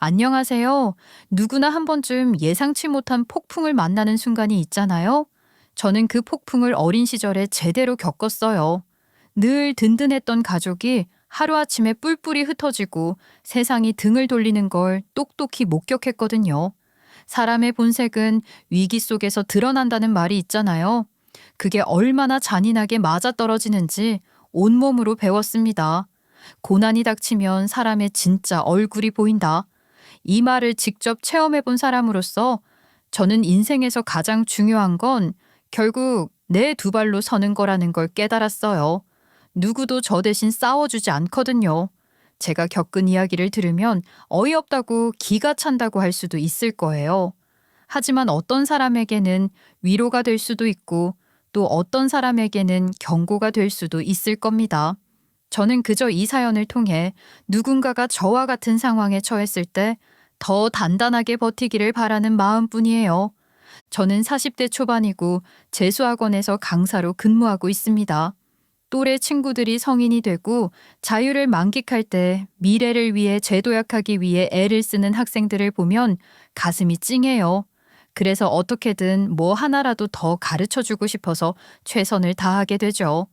안녕하세요. 누구나 한 번쯤 예상치 못한 폭풍을 만나는 순간이 있잖아요. 저는 그 폭풍을 어린 시절에 제대로 겪었어요. 늘 든든했던 가족이 하루아침에 뿔뿔이 흩어지고 세상이 등을 돌리는 걸 똑똑히 목격했거든요. 사람의 본색은 위기 속에서 드러난다는 말이 있잖아요. 그게 얼마나 잔인하게 맞아떨어지는지 온몸으로 배웠습니다. 고난이 닥치면 사람의 진짜 얼굴이 보인다. 이 말을 직접 체험해 본 사람으로서 저는 인생에서 가장 중요한 건 결국 내 두 발로 서는 거라는 걸 깨달았어요. 누구도 저 대신 싸워주지 않거든요. 제가 겪은 이야기를 들으면 어이없다고 기가 찬다고 할 수도 있을 거예요. 하지만 어떤 사람에게는 위로가 될 수도 있고 또 어떤 사람에게는 경고가 될 수도 있을 겁니다. 저는 그저 이 사연을 통해 누군가가 저와 같은 상황에 처했을 때 더 단단하게 버티기를 바라는 마음뿐이에요. 저는 40대 초반이고 재수학원에서 강사로 근무하고 있습니다. 또래 친구들이 성인이 되고 자유를 만끽할 때 미래를 위해 재도약하기 위해 애를 쓰는 학생들을 보면 가슴이 찡해요. 그래서 어떻게든 뭐 하나라도 더 가르쳐 주고 싶어서 최선을 다하게 되죠.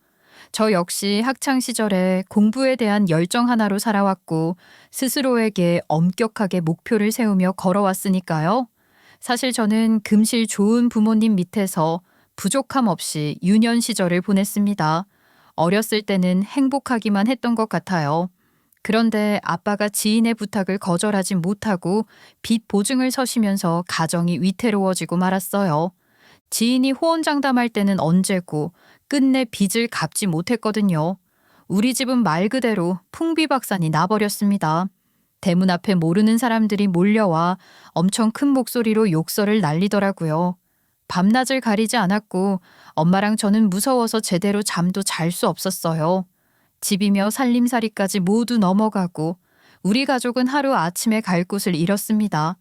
저 역시 학창 시절에 공부에 대한 열정 하나로 살아왔고 스스로에게 엄격하게 목표를 세우며 걸어왔으니까요. 사실 저는 금실 좋은 부모님 밑에서 부족함 없이 유년 시절을 보냈습니다. 어렸을 때는 행복하기만 했던 것 같아요. 그런데 아빠가 지인의 부탁을 거절하지 못하고 빚 보증을 서시면서 가정이 위태로워지고 말았어요. 지인이 호언장담할 때는 언제고 끝내 빚을 갚지 못했거든요. 우리 집은 말 그대로 풍비박산이 나버렸습니다. 대문 앞에 모르는 사람들이 몰려와 엄청 큰 목소리로 욕설을 날리더라고요. 밤낮을 가리지 않았고 엄마랑 저는 무서워서 제대로 잠도 잘 수 없었어요. 집이며 살림살이까지 모두 넘어가고 우리 가족은 하루 아침에 갈 곳을 잃었습니다.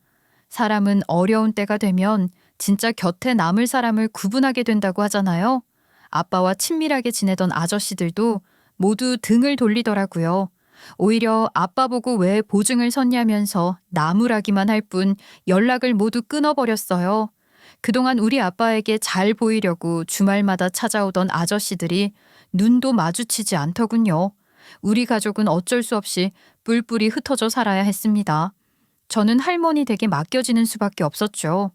사람은 어려운 때가 되면 진짜 곁에 남을 사람을 구분하게 된다고 하잖아요. 아빠와 친밀하게 지내던 아저씨들도 모두 등을 돌리더라고요. 오히려 아빠 보고 왜 보증을 섰냐면서 나무라기만 할 뿐 연락을 모두 끊어버렸어요. 그동안 우리 아빠에게 잘 보이려고 주말마다 찾아오던 아저씨들이 눈도 마주치지 않더군요. 우리 가족은 어쩔 수 없이 뿔뿔이 흩어져 살아야 했습니다. 저는 할머니 댁에 맡겨지는 수밖에 없었죠.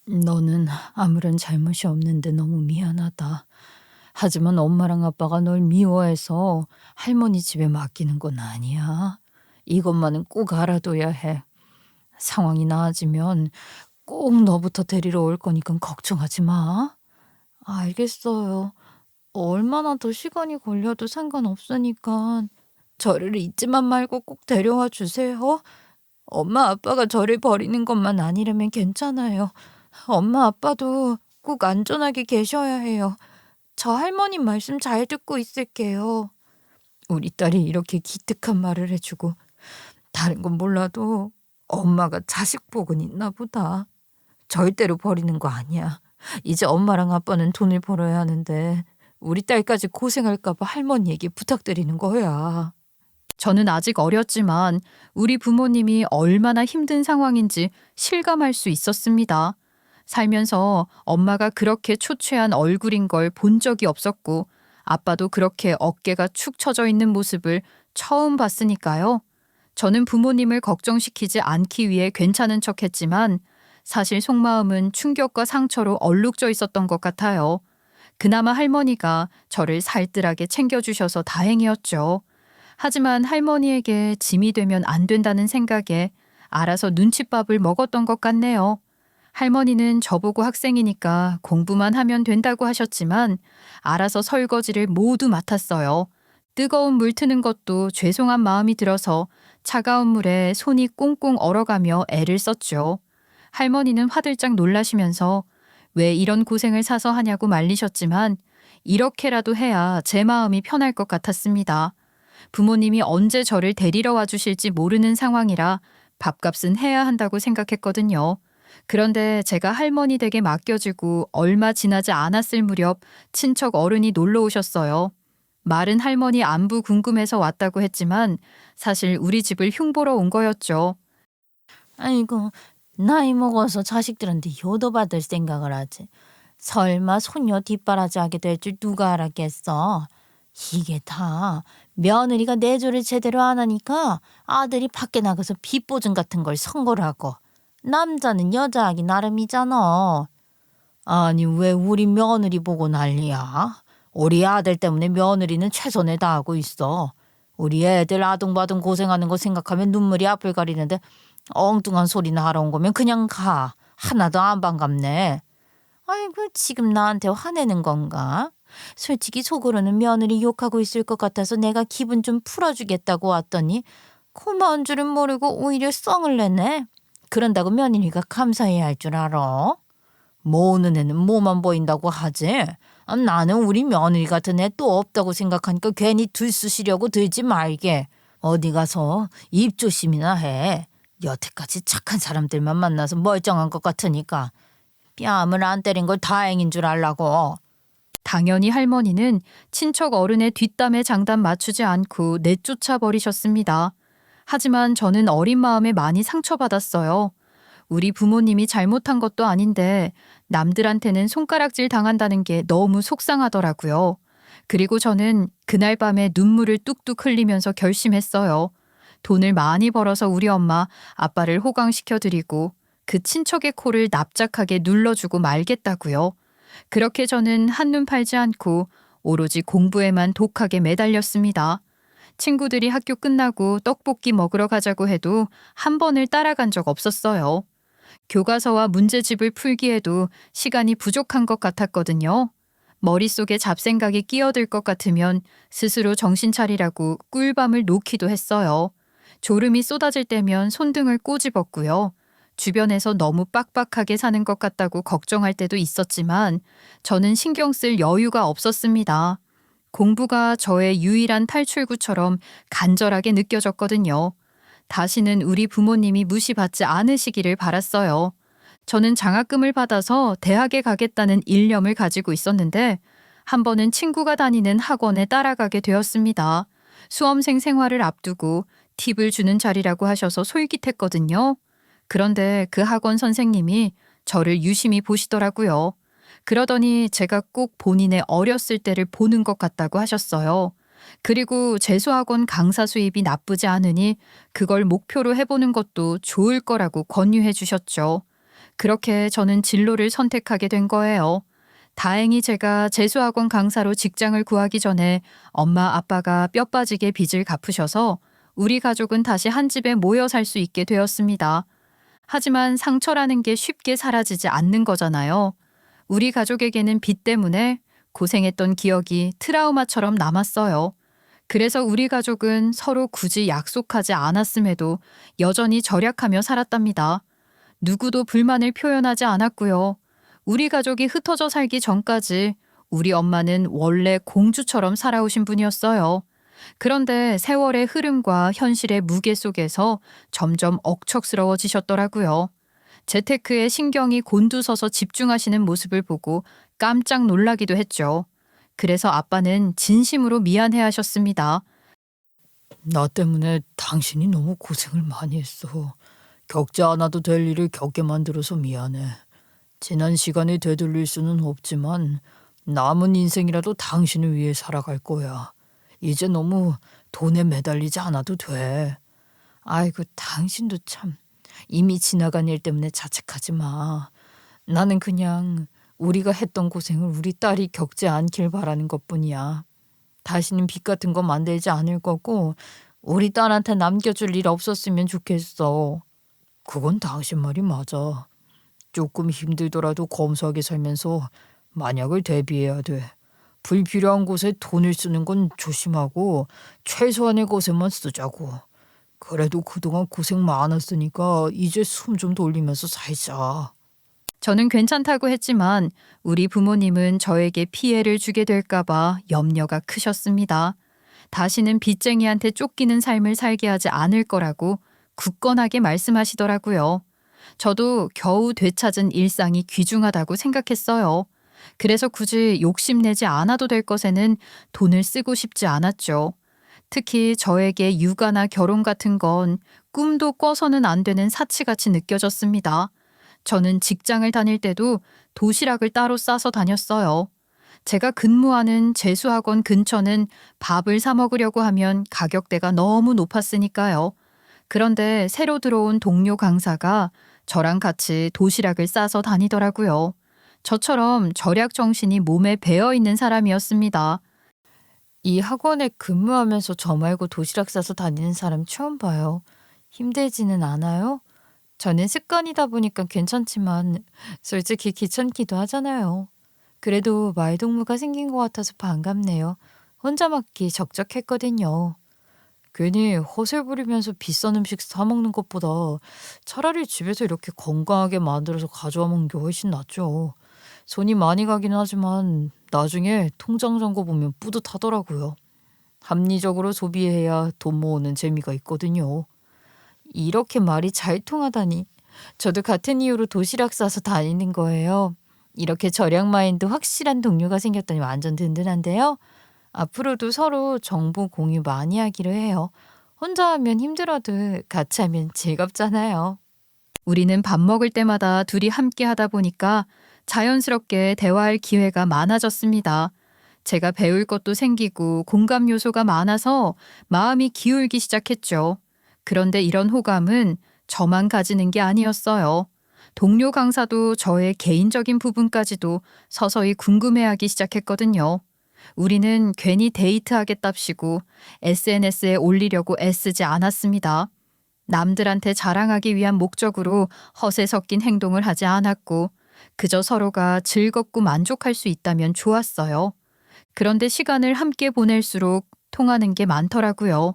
너는 아무런 잘못이 없는데 너무 미안하다. 하지만 엄마랑 아빠가 널 미워해서 할머니 집에 맡기는 건 아니야. 이것만은 꼭 알아둬야 해. 상황이 나아지면 꼭 너부터 데리러 올 거니까 걱정하지 마. 알겠어요. 얼마나 더 시간이 걸려도 상관없으니까 저를 잊지만 말고 꼭 데려와 주세요. 엄마 아빠가 저를 버리는 것만 아니라면 괜찮아요. 엄마 아빠도 꼭 안전하게 계셔야 해요. 저 할머님 말씀 잘 듣고 있을게요. 우리 딸이 이렇게 기특한 말을 해주고 다른 건 몰라도 엄마가 자식 복은 있나 보다. 절대로 버리는 거 아니야. 이제 엄마랑 아빠는 돈을 벌어야 하는데 우리 딸까지 고생할까 봐 할머니에게 부탁드리는 거야. 저는 아직 어렸지만 우리 부모님이 얼마나 힘든 상황인지 실감할 수 있었습니다. 살면서 엄마가 그렇게 초췌한 얼굴인 걸 본 적이 없었고 아빠도 그렇게 어깨가 축 처져 있는 모습을 처음 봤으니까요. 저는 부모님을 걱정시키지 않기 위해 괜찮은 척했지만 사실 속마음은 충격과 상처로 얼룩져 있었던 것 같아요. 그나마 할머니가 저를 살뜰하게 챙겨주셔서 다행이었죠. 하지만 할머니에게 짐이 되면 안 된다는 생각에 알아서 눈칫밥을 먹었던 것 같네요. 할머니는 저보고 학생이니까 공부만 하면 된다고 하셨지만 알아서 설거지를 모두 맡았어요. 뜨거운 물 트는 것도 죄송한 마음이 들어서 차가운 물에 손이 꽁꽁 얼어가며 애를 썼죠. 할머니는 화들짝 놀라시면서 왜 이런 고생을 사서 하냐고 말리셨지만 이렇게라도 해야 제 마음이 편할 것 같았습니다. 부모님이 언제 저를 데리러 와주실지 모르는 상황이라 밥값은 해야 한다고 생각했거든요. 그런데 제가 할머니 댁에 맡겨지고 얼마 지나지 않았을 무렵 친척 어른이 놀러 오셨어요. 말은 할머니 안부 궁금해서 왔다고 했지만 사실 우리 집을 흉보러 온 거였죠. 아이고, 나이 먹어서 자식들한테 효도받을 생각을 하지. 설마 손녀 뒷바라지 하게 될 줄 누가 알았겠어. 이게 다 며느리가 내조를 제대로 안 하니까 아들이 밖에 나가서 빚보증 같은 걸 선고하고, 남자는 여자하기 나름이잖아. 아니, 왜 우리 며느리 보고 난리야? 우리 아들 때문에 며느리는 최선을 다하고 있어. 우리 애들 아둥바둥 고생하는 거 생각하면 눈물이 앞을 가리는데 엉뚱한 소리나 하러 온 거면 그냥 가. 하나도 안 반갑네. 아이고, 지금 나한테 화내는 건가? 솔직히 속으로는 며느리 욕하고 있을 것 같아서 내가 기분 좀 풀어주겠다고 왔더니 고마운 줄은 모르고 오히려 썽을 내네. 그런다고 며느리가 감사해야 할 줄 알아? 모으는 애는 뭐만 보인다고 하지. 나는 우리 며느리 같은 애 또 없다고 생각하니까 괜히 들쑤시려고 들지 말게. 어디 가서 입조심이나 해. 여태까지 착한 사람들만 만나서 멀쩡한 것 같으니까. 뺨을 안 때린 걸 다행인 줄 알라고. 당연히 할머니는 친척 어른의 뒷담에 장단 맞추지 않고 내쫓아 버리셨습니다. 하지만 저는 어린 마음에 많이 상처받았어요. 우리 부모님이 잘못한 것도 아닌데 남들한테는 손가락질 당한다는 게 너무 속상하더라고요. 그리고 저는 그날 밤에 눈물을 뚝뚝 흘리면서 결심했어요. 돈을 많이 벌어서 우리 엄마, 아빠를 호강시켜드리고 그 친척의 코를 납작하게 눌러주고 말겠다고요. 그렇게 저는 한눈 팔지 않고 오로지 공부에만 독하게 매달렸습니다. 친구들이 학교 끝나고 떡볶이 먹으러 가자고 해도 한 번을 따라간 적 없었어요. 교과서와 문제집을 풀기에도 시간이 부족한 것 같았거든요. 머릿속에 잡생각이 끼어들 것 같으면 스스로 정신 차리라고 꿀밤을 놓기도 했어요. 졸음이 쏟아질 때면 손등을 꼬집었고요. 주변에서 너무 빡빡하게 사는 것 같다고 걱정할 때도 있었지만 저는 신경 쓸 여유가 없었습니다. 공부가 저의 유일한 탈출구처럼 간절하게 느껴졌거든요. 다시는 우리 부모님이 무시받지 않으시기를 바랐어요. 저는 장학금을 받아서 대학에 가겠다는 일념을 가지고 있었는데 한 번은 친구가 다니는 학원에 따라가게 되었습니다. 수험생 생활을 앞두고 팁을 주는 자리라고 하셔서 솔깃했거든요. 그런데 그 학원 선생님이 저를 유심히 보시더라고요. 그러더니 제가 꼭 본인의 어렸을 때를 보는 것 같다고 하셨어요. 그리고 재수학원 강사 수입이 나쁘지 않으니 그걸 목표로 해보는 것도 좋을 거라고 권유해 주셨죠. 그렇게 저는 진로를 선택하게 된 거예요. 다행히 제가 재수학원 강사로 직장을 구하기 전에 엄마 아빠가 뼈 빠지게 빚을 갚으셔서 우리 가족은 다시 한 집에 모여 살 수 있게 되었습니다. 하지만 상처라는 게 쉽게 사라지지 않는 거잖아요. 우리 가족에게는 빚 때문에 고생했던 기억이 트라우마처럼 남았어요. 그래서 우리 가족은 서로 굳이 약속하지 않았음에도 여전히 절약하며 살았답니다. 누구도 불만을 표현하지 않았고요. 우리 가족이 흩어져 살기 전까지 우리 엄마는 원래 공주처럼 살아오신 분이었어요. 그런데 세월의 흐름과 현실의 무게 속에서 점점 억척스러워지셨더라고요. 재테크에 신경이 곤두서서 집중하시는 모습을 보고 깜짝 놀라기도 했죠. 그래서 아빠는 진심으로 미안해 하셨습니다. 나 때문에 당신이 너무 고생을 많이 했어. 겪지 않아도 될 일을 겪게 만들어서 미안해. 지난 시간이 되돌릴 수는 없지만 남은 인생이라도 당신을 위해 살아갈 거야. 이제 너무 돈에 매달리지 않아도 돼. 아이고, 당신도 참 이미 지나간 일 때문에 자책하지 마. 나는 그냥 우리가 했던 고생을 우리 딸이 겪지 않길 바라는 것뿐이야. 다시는 빚 같은 거 만들지 않을 거고 우리 딸한테 남겨줄 일 없었으면 좋겠어. 그건 당신 말이 맞아. 조금 힘들더라도 검소하게 살면서 만약을 대비해야 돼. 불필요한 곳에 돈을 쓰는 건 조심하고 최소한의 곳에만 쓰자고. 그래도 그동안 고생 많았으니까 이제 숨 좀 돌리면서 살자. 저는 괜찮다고 했지만 우리 부모님은 저에게 피해를 주게 될까봐 염려가 크셨습니다. 다시는 빚쟁이한테 쫓기는 삶을 살게 하지 않을 거라고 굳건하게 말씀하시더라고요. 저도 겨우 되찾은 일상이 귀중하다고 생각했어요. 그래서 굳이 욕심내지 않아도 될 것에는 돈을 쓰고 싶지 않았죠. 특히 저에게 육아나 결혼 같은 건 꿈도 꿔서는 안 되는 사치같이 느껴졌습니다. 저는 직장을 다닐 때도 도시락을 따로 싸서 다녔어요. 제가 근무하는 재수학원 근처는 밥을 사 먹으려고 하면 가격대가 너무 높았으니까요. 그런데 새로 들어온 동료 강사가 저랑 같이 도시락을 싸서 다니더라고요. 저처럼 절약 정신이 몸에 배어 있는 사람이었습니다. 이 학원에 근무하면서 저 말고 도시락 싸서 다니는 사람 처음 봐요. 힘들지는 않아요? 저는 습관이다 보니까 괜찮지만 솔직히 귀찮기도 하잖아요. 그래도 말동무가 생긴 것 같아서 반갑네요. 혼자 먹기 적적했거든요. 괜히 허세 부리면서 비싼 음식 사 먹는 것보다 차라리 집에서 이렇게 건강하게 만들어서 가져와 먹는 게 훨씬 낫죠. 손이 많이 가긴 하지만 나중에 통장 잔고 보면 뿌듯하더라고요. 합리적으로 소비해야 돈 모으는 재미가 있거든요. 이렇게 말이 잘 통하다니. 저도 같은 이유로 도시락 싸서 다니는 거예요. 이렇게 절약 마인드 확실한 동료가 생겼더니 완전 든든한데요. 앞으로도 서로 정보 공유 많이 하기로 해요. 혼자 하면 힘들어도 같이 하면 즐겁잖아요. 우리는 밥 먹을 때마다 둘이 함께 하다 보니까 자연스럽게 대화할 기회가 많아졌습니다. 제가 배울 것도 생기고 공감 요소가 많아서 마음이 기울기 시작했죠. 그런데 이런 호감은 저만 가지는 게 아니었어요. 동료 강사도 저의 개인적인 부분까지도 서서히 궁금해하기 시작했거든요. 우리는 괜히 데이트하겠답시고 SNS에 올리려고 애쓰지 않았습니다. 남들한테 자랑하기 위한 목적으로 허세 섞인 행동을 하지 않았고 그저 서로가 즐겁고 만족할 수 있다면 좋았어요. 그런데 시간을 함께 보낼수록 통하는 게 많더라고요.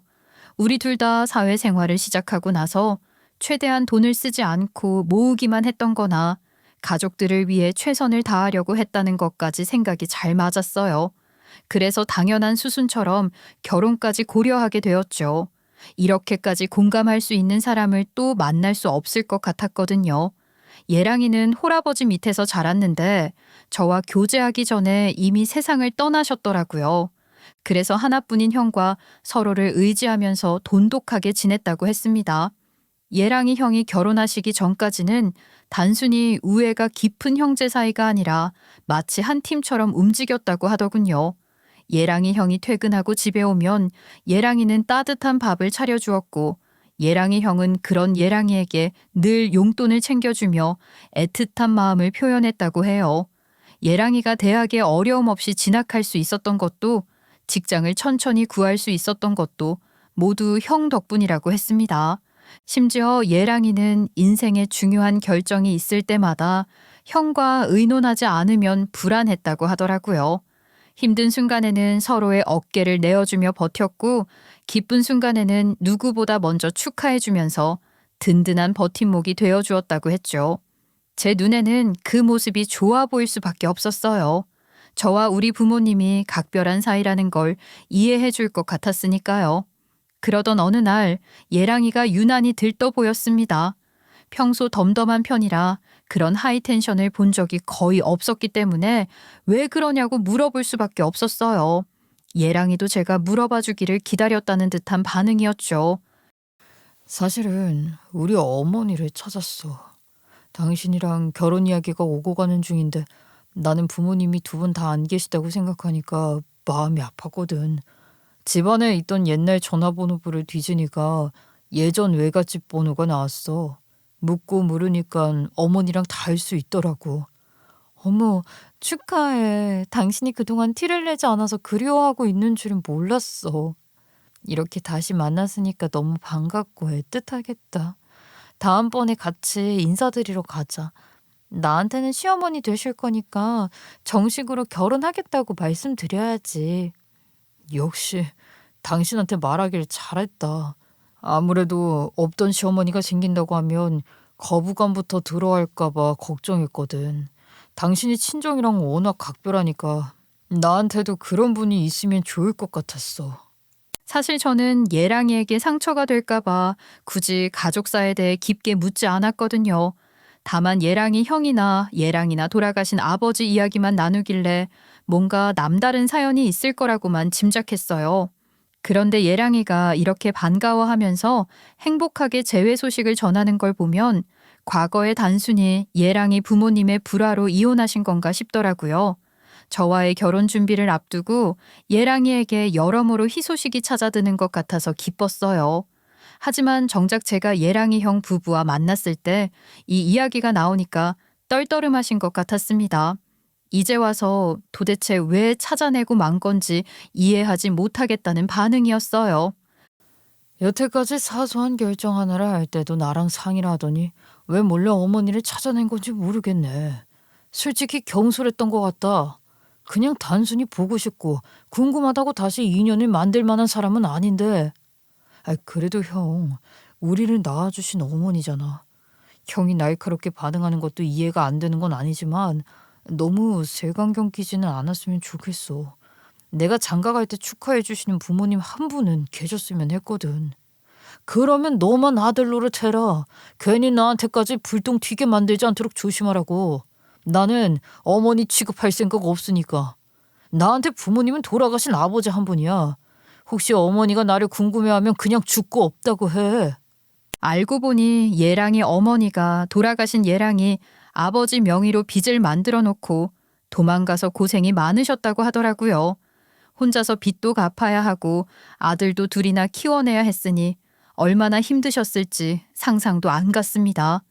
우리 둘 다 사회생활을 시작하고 나서 최대한 돈을 쓰지 않고 모으기만 했던 거나 가족들을 위해 최선을 다하려고 했다는 것까지 생각이 잘 맞았어요. 그래서 당연한 수순처럼 결혼까지 고려하게 되었죠. 이렇게까지 공감할 수 있는 사람을 또 만날 수 없을 것 같았거든요. 예랑이는 홀아버지 밑에서 자랐는데 저와 교제하기 전에 이미 세상을 떠나셨더라고요. 그래서 하나뿐인 형과 서로를 의지하면서 돈독하게 지냈다고 했습니다. 예랑이 형이 결혼하시기 전까지는 단순히 우애가 깊은 형제 사이가 아니라 마치 한 팀처럼 움직였다고 하더군요. 예랑이 형이 퇴근하고 집에 오면 예랑이는 따뜻한 밥을 차려주었고 예랑이 형은 그런 예랑이에게 늘 용돈을 챙겨주며 애틋한 마음을 표현했다고 해요. 예랑이가 대학에 어려움 없이 진학할 수 있었던 것도 직장을 천천히 구할 수 있었던 것도 모두 형 덕분이라고 했습니다. 심지어 예랑이는 인생의 중요한 결정이 있을 때마다 형과 의논하지 않으면 불안했다고 하더라고요. 힘든 순간에는 서로의 어깨를 내어주며 버텼고 기쁜 순간에는 누구보다 먼저 축하해주면서 든든한 버팀목이 되어주었다고 했죠. 제 눈에는 그 모습이 좋아 보일 수밖에 없었어요. 저와 우리 부모님이 각별한 사이라는 걸 이해해 줄 것 같았으니까요. 그러던 어느 날 예랑이가 유난히 들떠 보였습니다. 평소 덤덤한 편이라 그런 하이텐션을 본 적이 거의 없었기 때문에 왜 그러냐고 물어볼 수밖에 없었어요. 예랑이도 제가 물어봐 주기를 기다렸다는 듯한 반응이었죠. 사실은 우리 어머니를 찾았어. 당신이랑 결혼 이야기가 오고 가는 중인데 나는 부모님이 두 분 다 안 계시다고 생각하니까 마음이 아팠거든. 집안에 있던 옛날 전화번호부를 뒤지니까 예전 외갓집 번호가 나왔어. 묻고 물으니까 어머니랑 닿을 수 있더라고. 어머, 축하해. 당신이 그동안 티를 내지 않아서 그리워하고 있는 줄은 몰랐어. 이렇게 다시 만났으니까 너무 반갑고 애틋하겠다. 다음번에 같이 인사드리러 가자. 나한테는 시어머니 되실 거니까 정식으로 결혼하겠다고 말씀드려야지. 역시 당신한테 말하길 잘했다. 아무래도 없던 시어머니가 생긴다고 하면 거부감부터 들어할까 봐 걱정했거든. 당신이 친정이랑 워낙 각별하니까 나한테도 그런 분이 있으면 좋을 것 같았어. 사실 저는 예랑이에게 상처가 될까 봐 굳이 가족사에 대해 깊게 묻지 않았거든요. 다만 예랑이 형이나 예랑이나 돌아가신 아버지 이야기만 나누길래 뭔가 남다른 사연이 있을 거라고만 짐작했어요. 그런데 예랑이가 이렇게 반가워하면서 행복하게 재회 소식을 전하는 걸 보면 과거에 단순히 예랑이 부모님의 불화로 이혼하신 건가 싶더라고요. 저와의 결혼 준비를 앞두고 예랑이에게 여러모로 희소식이 찾아드는 것 같아서 기뻤어요. 하지만 정작 제가 예랑이 형 부부와 만났을 때 이 이야기가 나오니까 떨떠름하신 것 같았습니다. 이제 와서 도대체 왜 찾아내고 만 건지 이해하지 못하겠다는 반응이었어요. 여태까지 사소한 결정 하나를 할 때도 나랑 상의를 하더니 왜 몰래 어머니를 찾아낸 건지 모르겠네. 솔직히 경솔했던 것 같다. 그냥 단순히 보고 싶고 궁금하다고 다시 인연을 만들 만한 사람은 아닌데. 그래도 형, 우리를 낳아주신 어머니잖아. 형이 날카롭게 반응하는 것도 이해가 안 되는 건 아니지만 너무 색안경 끼지는 않았으면 좋겠어. 내가 장가갈 때 축하해 주시는 부모님 한 분은 계셨으면 했거든. 그러면 너만 아들 노릇해라. 괜히 나한테까지 불똥 튀게 만들지 않도록 조심하라고. 나는 어머니 취급할 생각 없으니까. 나한테 부모님은 돌아가신 아버지 한 분이야. 혹시 어머니가 나를 궁금해하면 그냥 죽고 없다고 해. 알고 보니 예랑이 어머니가 돌아가신 예랑이 아버지 명의로 빚을 만들어 놓고 도망가서 고생이 많으셨다고 하더라고요. 혼자서 빚도 갚아야 하고 아들도 둘이나 키워내야 했으니 얼마나 힘드셨을지 상상도 안 갔습니다.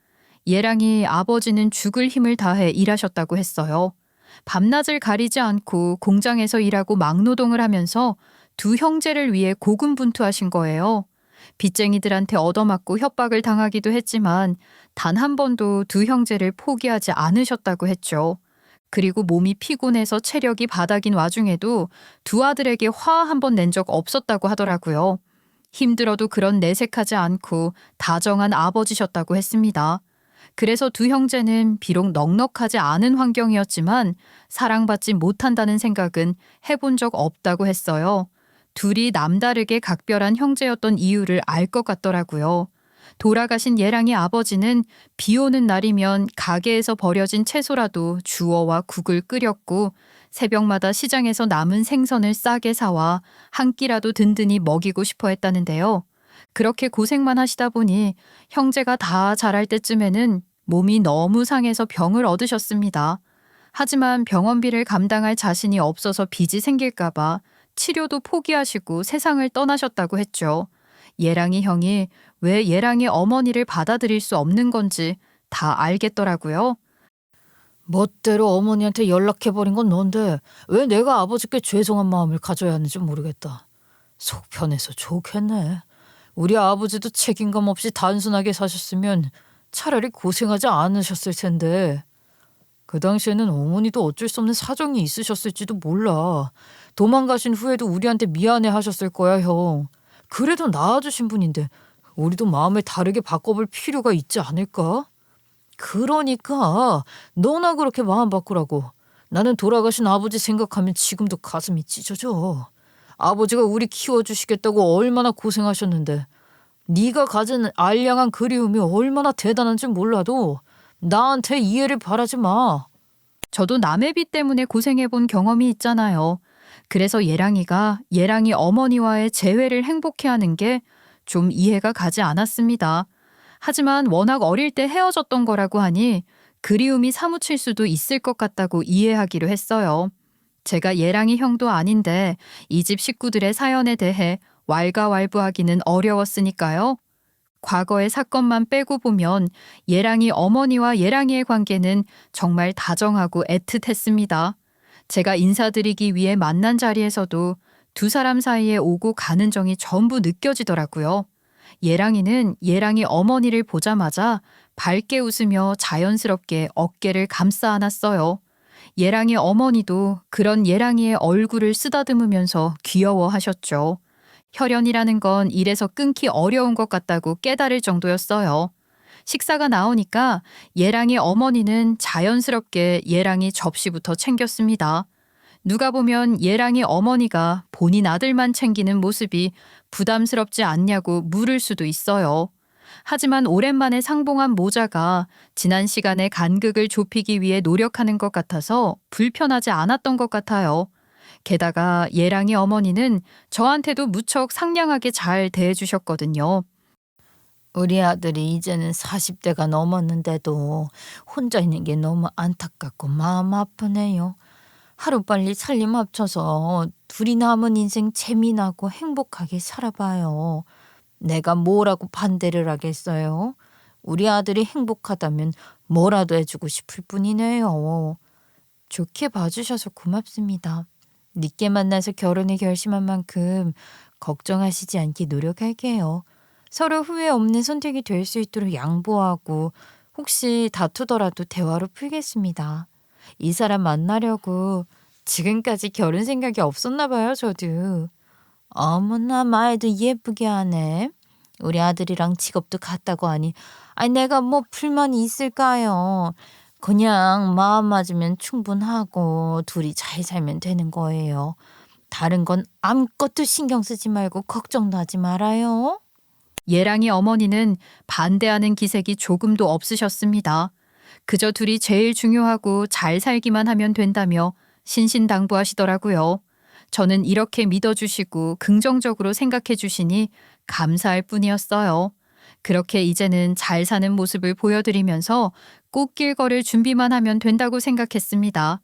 예랑이 아버지는 죽을 힘을 다해 일하셨다고 했어요. 밤낮을 가리지 않고 공장에서 일하고 막노동을 하면서 두 형제를 위해 고군분투하신 거예요. 빚쟁이들한테 얻어맞고 협박을 당하기도 했지만 단 한 번도 두 형제를 포기하지 않으셨다고 했죠. 그리고 몸이 피곤해서 체력이 바닥인 와중에도 두 아들에게 화 한 번 낸 적 없었다고 하더라고요. 힘들어도 그런 내색하지 않고 다정한 아버지셨다고 했습니다. 그래서 두 형제는 비록 넉넉하지 않은 환경이었지만 사랑받지 못한다는 생각은 해본 적 없다고 했어요. 둘이 남다르게 각별한 형제였던 이유를 알 것 같더라고요. 돌아가신 예랑이 아버지는 비 오는 날이면 가게에서 버려진 채소라도 주워와 국을 끓였고 새벽마다 시장에서 남은 생선을 싸게 사와 한 끼라도 든든히 먹이고 싶어 했다는데요. 그렇게 고생만 하시다 보니 형제가 다 자랄 때쯤에는 몸이 너무 상해서 병을 얻으셨습니다. 하지만 병원비를 감당할 자신이 없어서 빚이 생길까봐 치료도 포기하시고 세상을 떠나셨다고 했죠. 예랑이 형이 왜 예랑이 어머니를 받아들일 수 없는 건지 다 알겠더라고요. 멋대로 어머니한테 연락해버린 건 넌데 왜 내가 아버지께 죄송한 마음을 가져야 하는지 모르겠다. 속 편해서 좋겠네. 우리 아버지도 책임감 없이 단순하게 사셨으면 차라리 고생하지 않으셨을 텐데. 그 당시에는 어머니도 어쩔 수 없는 사정이 있으셨을지도 몰라. 도망가신 후에도 우리한테 미안해 하셨을 거야, 형. 그래도 낳아주신 분인데 우리도 마음을 다르게 바꿔볼 필요가 있지 않을까? 그러니까 너나 그렇게 마음 바꾸라고. 나는 돌아가신 아버지 생각하면 지금도 가슴이 찢어져. 아버지가 우리 키워주시겠다고 얼마나 고생하셨는데 네가 가진 알량한 그리움이 얼마나 대단한지 몰라도 나한테 이해를 바라지 마. 저도 남의 빚 때문에 고생해본 경험이 있잖아요. 그래서 예랑이가 예랑이 어머니와의 재회를 행복해하는 게 좀 이해가 가지 않았습니다. 하지만 워낙 어릴 때 헤어졌던 거라고 하니 그리움이 사무칠 수도 있을 것 같다고 이해하기로 했어요. 제가 예랑이 형도 아닌데 이 집 식구들의 사연에 대해 왈가왈부하기는 어려웠으니까요. 과거의 사건만 빼고 보면 예랑이 어머니와 예랑이의 관계는 정말 다정하고 애틋했습니다. 제가 인사드리기 위해 만난 자리에서도 두 사람 사이에 오고 가는 정이 전부 느껴지더라고요. 예랑이는 예랑이 어머니를 보자마자 밝게 웃으며 자연스럽게 어깨를 감싸 안았어요. 예랑이 어머니도 그런 예랑이의 얼굴을 쓰다듬으면서 귀여워하셨죠. 혈연이라는 건 이래서 끊기 어려운 것 같다고 깨달을 정도였어요. 식사가 나오니까 예랑이 어머니는 자연스럽게 예랑이 접시부터 챙겼습니다. 누가 보면 예랑이 어머니가 본인 아들만 챙기는 모습이 부담스럽지 않냐고 물을 수도 있어요. 하지만 오랜만에 상봉한 모자가 지난 시간의 간극을 좁히기 위해 노력하는 것 같아서 불편하지 않았던 것 같아요. 게다가 예랑이 어머니는 저한테도 무척 상냥하게 잘 대해주셨거든요. 우리 아들이 이제는 40대가 넘었는데도 혼자 있는 게 너무 안타깝고 마음 아프네요. 하루빨리 살림 합쳐서 둘이 남은 인생 재미나고 행복하게 살아봐요. 내가 뭐라고 반대를 하겠어요? 우리 아들이 행복하다면 뭐라도 해주고 싶을 뿐이네요. 좋게 봐주셔서 고맙습니다. 늦게 만나서 결혼을 결심한 만큼 걱정하시지 않게 노력할게요. 서로 후회 없는 선택이 될 수 있도록 양보하고 혹시 다투더라도 대화로 풀겠습니다. 이 사람 만나려고 지금까지 결혼 생각이 없었나 봐요, 저도. 어머나 말도 예쁘게 하네. 우리 아들이랑 직업도 같다고 하니 내가 뭐 불만이 있을까요? 그냥 마음 맞으면 충분하고 둘이 잘 살면 되는 거예요. 다른 건 아무것도 신경 쓰지 말고 걱정도 하지 말아요. 예랑이 어머니는 반대하는 기색이 조금도 없으셨습니다. 그저 둘이 제일 중요하고 잘 살기만 하면 된다며 신신당부하시더라고요. 저는 이렇게 믿어주시고 긍정적으로 생각해 주시니 감사할 뿐이었어요. 그렇게 이제는 잘 사는 모습을 보여드리면서 꽃길 걸을 준비만 하면 된다고 생각했습니다.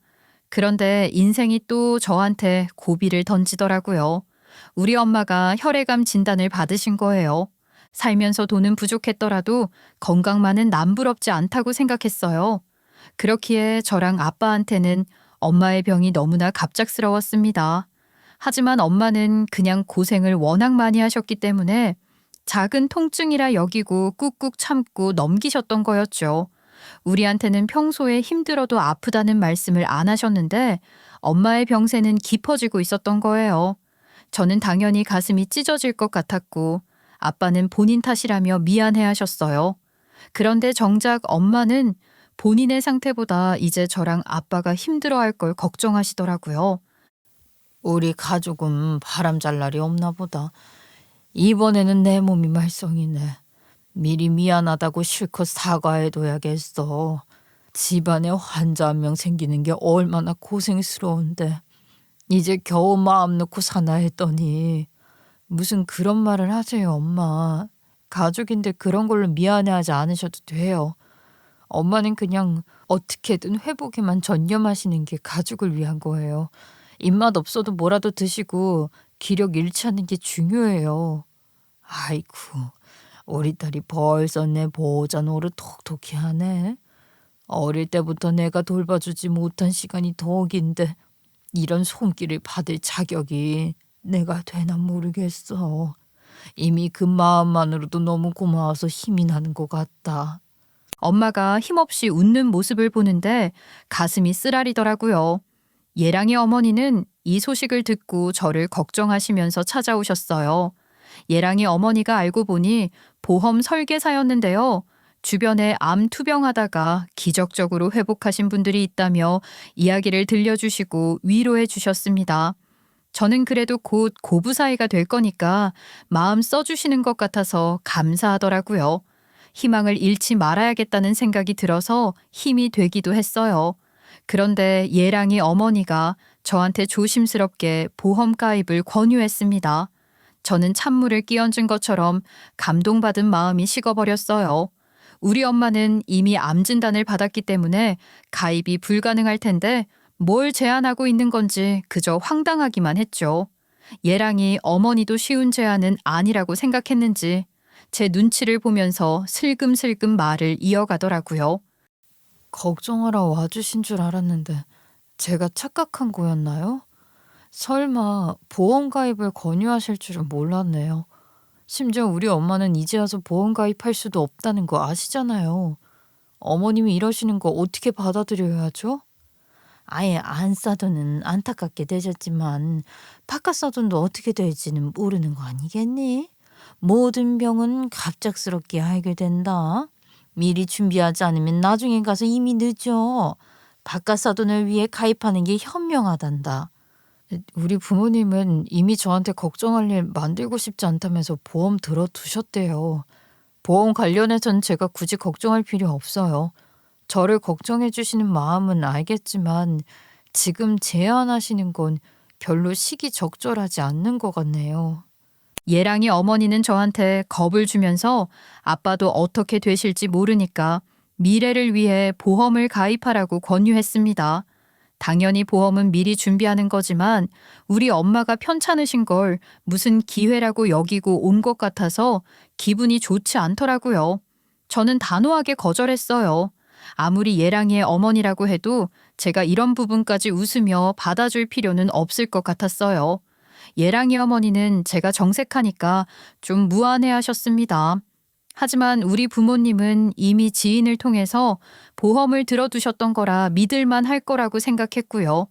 그런데 인생이 또 저한테 고비를 던지더라고요. 우리 엄마가 혈액암 진단을 받으신 거예요. 살면서 돈은 부족했더라도 건강만은 남부럽지 않다고 생각했어요. 그렇기에 저랑 아빠한테는 엄마의 병이 너무나 갑작스러웠습니다. 하지만 엄마는 그냥 고생을 워낙 많이 하셨기 때문에 작은 통증이라 여기고 꾹꾹 참고 넘기셨던 거였죠. 우리한테는 평소에 힘들어도 아프다는 말씀을 안 하셨는데 엄마의 병세는 깊어지고 있었던 거예요. 저는 당연히 가슴이 찢어질 것 같았고 아빠는 본인 탓이라며 미안해 하셨어요. 그런데 정작 엄마는 본인의 상태보다 이제 저랑 아빠가 힘들어할 걸 걱정하시더라고요. 우리 가족은 바람 잘 날이 없나 보다. 이번에는 내 몸이 말썽이네. 미리 미안하다고 실컷 사과해둬야겠어. 집안에 환자 한 명 생기는 게 얼마나 고생스러운데 이제 겨우 마음 놓고 사나 했더니 무슨 그런 말을 하세요, 엄마. 가족인데 그런 걸로 미안해하지 않으셔도 돼요. 엄마는 그냥 어떻게든 회복에만 전념하시는 게 가족을 위한 거예요. 입맛 없어도 뭐라도 드시고 기력 잃지 않는 게 중요해요. 아이고, 우리 딸이 벌써 내 보호자 노릇 톡톡히 하네. 어릴 때부터 내가 돌봐주지 못한 시간이 더 긴데 이런 손길을 받을 자격이 내가 되나 모르겠어. 이미 그 마음만으로도 너무 고마워서 힘이 나는 것 같다. 엄마가 힘없이 웃는 모습을 보는데 가슴이 쓰라리더라고요. 예랑이 어머니는 이 소식을 듣고 저를 걱정하시면서 찾아오셨어요. 예랑이 어머니가 알고 보니 보험 설계사였는데요. 주변에 암 투병하다가 기적적으로 회복하신 분들이 있다며 이야기를 들려주시고 위로해 주셨습니다. 저는 그래도 곧 고부 사이가 될 거니까 마음 써주시는 것 같아서 감사하더라고요. 희망을 잃지 말아야겠다는 생각이 들어서 힘이 되기도 했어요. 그런데 예랑이 어머니가 저한테 조심스럽게 보험 가입을 권유했습니다. 저는 찬물을 끼얹은 것처럼 감동받은 마음이 식어버렸어요. 우리 엄마는 이미 암 진단을 받았기 때문에 가입이 불가능할 텐데 뭘 제안하고 있는 건지 그저 황당하기만 했죠. 예랑이 어머니도 쉬운 제안은 아니라고 생각했는지 제 눈치를 보면서 슬금슬금 말을 이어가더라고요. 걱정하러 와주신 줄 알았는데 제가 착각한 거였나요? 설마 보험 가입을 권유하실 줄은 몰랐네요. 심지어 우리 엄마는 이제 와서 보험 가입할 수도 없다는 거 아시잖아요. 어머님이 이러시는 거 어떻게 받아들여야 하죠? 아예 안 싸도는 안타깝게 되셨지만 바깥 싸돈도 어떻게 될지는 모르는 거 아니겠니? 모든 병은 갑작스럽게 알게 된다. 미리 준비하지 않으면 나중에 가서 이미 늦어. 바깥 사돈을 위해 가입하는 게 현명하단다. 우리 부모님은 이미 저한테 걱정할 일 만들고 싶지 않다면서 보험 들어두셨대요. 보험 관련해선 제가 굳이 걱정할 필요 없어요. 저를 걱정해 주시는 마음은 알겠지만 지금 제안하시는 건 별로 시기적절하지 않는 것 같네요. 예랑이 어머니는 저한테 겁을 주면서 아빠도 어떻게 되실지 모르니까 미래를 위해 보험을 가입하라고 권유했습니다. 당연히 보험은 미리 준비하는 거지만 우리 엄마가 편찮으신 걸 무슨 기회라고 여기고 온 것 같아서 기분이 좋지 않더라고요. 저는 단호하게 거절했어요. 아무리 예랑이의 어머니라고 해도 제가 이런 부분까지 웃으며 받아줄 필요는 없을 것 같았어요. 예랑이 어머니는 제가 정색하니까 좀 무안해 하셨습니다. 하지만 우리 부모님은 이미 지인을 통해서 보험을 들어두셨던 거라 믿을만 할 거라고 생각했고요.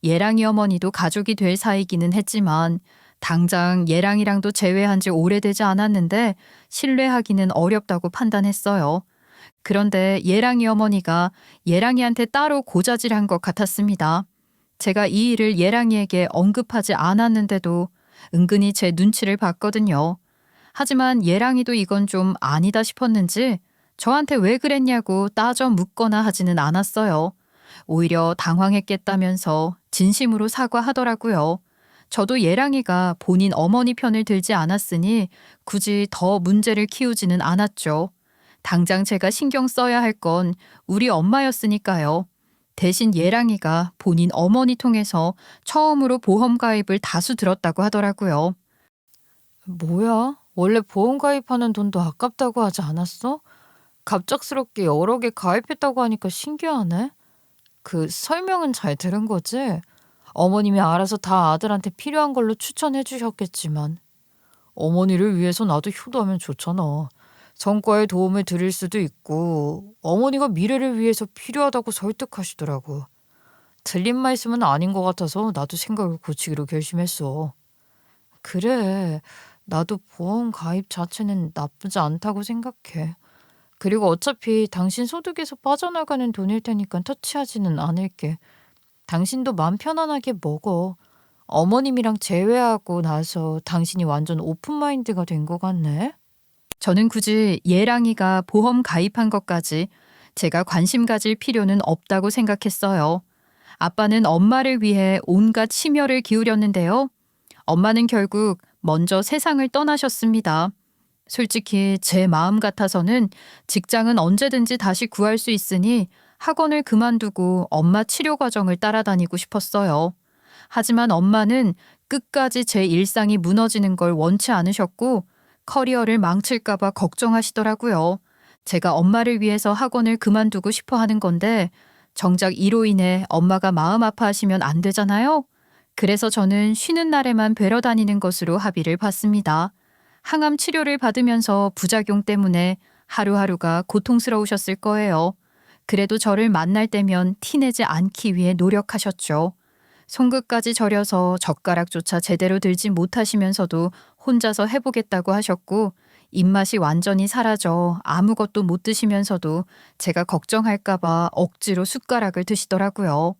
예랑이 어머니도 가족이 될 사이기는 했지만 당장 예랑이랑도 재회한 지 오래되지 않았는데 신뢰하기는 어렵다고 판단했어요. 그런데 예랑이 어머니가 예랑이한테 따로 고자질한 것 같았습니다. 제가 이 일을 예랑이에게 언급하지 않았는데도 은근히 제 눈치를 봤거든요. 하지만 예랑이도 이건 좀 아니다 싶었는지 저한테 왜 그랬냐고 따져 묻거나 하지는 않았어요. 오히려 당황했겠다면서 진심으로 사과하더라고요. 저도 예랑이가 본인 어머니 편을 들지 않았으니 굳이 더 문제를 키우지는 않았죠. 당장 제가 신경 써야 할 건 우리 엄마였으니까요. 대신 예랑이가 본인 어머니 통해서 처음으로 보험 가입을 다수 들었다고 하더라고요. 뭐야? 원래 보험 가입하는 돈도 아깝다고 하지 않았어? 갑작스럽게 여러 개 가입했다고 하니까 신기하네. 그 설명은 잘 들은 거지? 어머님이 알아서 다 아들한테 필요한 걸로 추천해 주셨겠지만. 어머니를 위해서 나도 효도하면 좋잖아. 성과에 도움을 드릴 수도 있고 어머니가 미래를 위해서 필요하다고 설득하시더라고. 틀린 말씀은 아닌 것 같아서 나도 생각을 고치기로 결심했어. 그래, 나도 보험 가입 자체는 나쁘지 않다고 생각해. 그리고 어차피 당신 소득에서 빠져나가는 돈일 테니까 터치하지는 않을게. 당신도 맘 편안하게 먹어. 어머님이랑 재회하고 나서 당신이 완전 오픈마인드가 된 것 같네. 저는 굳이 예랑이가 보험 가입한 것까지 제가 관심 가질 필요는 없다고 생각했어요. 아빠는 엄마를 위해 온갖 심혈을 기울였는데요. 엄마는 결국 먼저 세상을 떠나셨습니다. 솔직히 제 마음 같아서는 직장은 언제든지 다시 구할 수 있으니 학원을 그만두고 엄마 치료 과정을 따라다니고 싶었어요. 하지만 엄마는 끝까지 제 일상이 무너지는 걸 원치 않으셨고 커리어를 망칠까봐 걱정하시더라고요. 제가 엄마를 위해서 학원을 그만두고 싶어 하는 건데 정작 이로 인해 엄마가 마음 아파하시면 안 되잖아요. 그래서 저는 쉬는 날에만 뵈러 다니는 것으로 합의를 봤습니다. 항암 치료를 받으면서 부작용 때문에 하루하루가 고통스러우셨을 거예요. 그래도 저를 만날 때면 티내지 않기 위해 노력하셨죠. 손끝까지 저려서 젓가락조차 제대로 들지 못하시면서도 혼자서 해보겠다고 하셨고 입맛이 완전히 사라져 아무것도 못 드시면서도 제가 걱정할까봐 억지로 숟가락을 드시더라고요.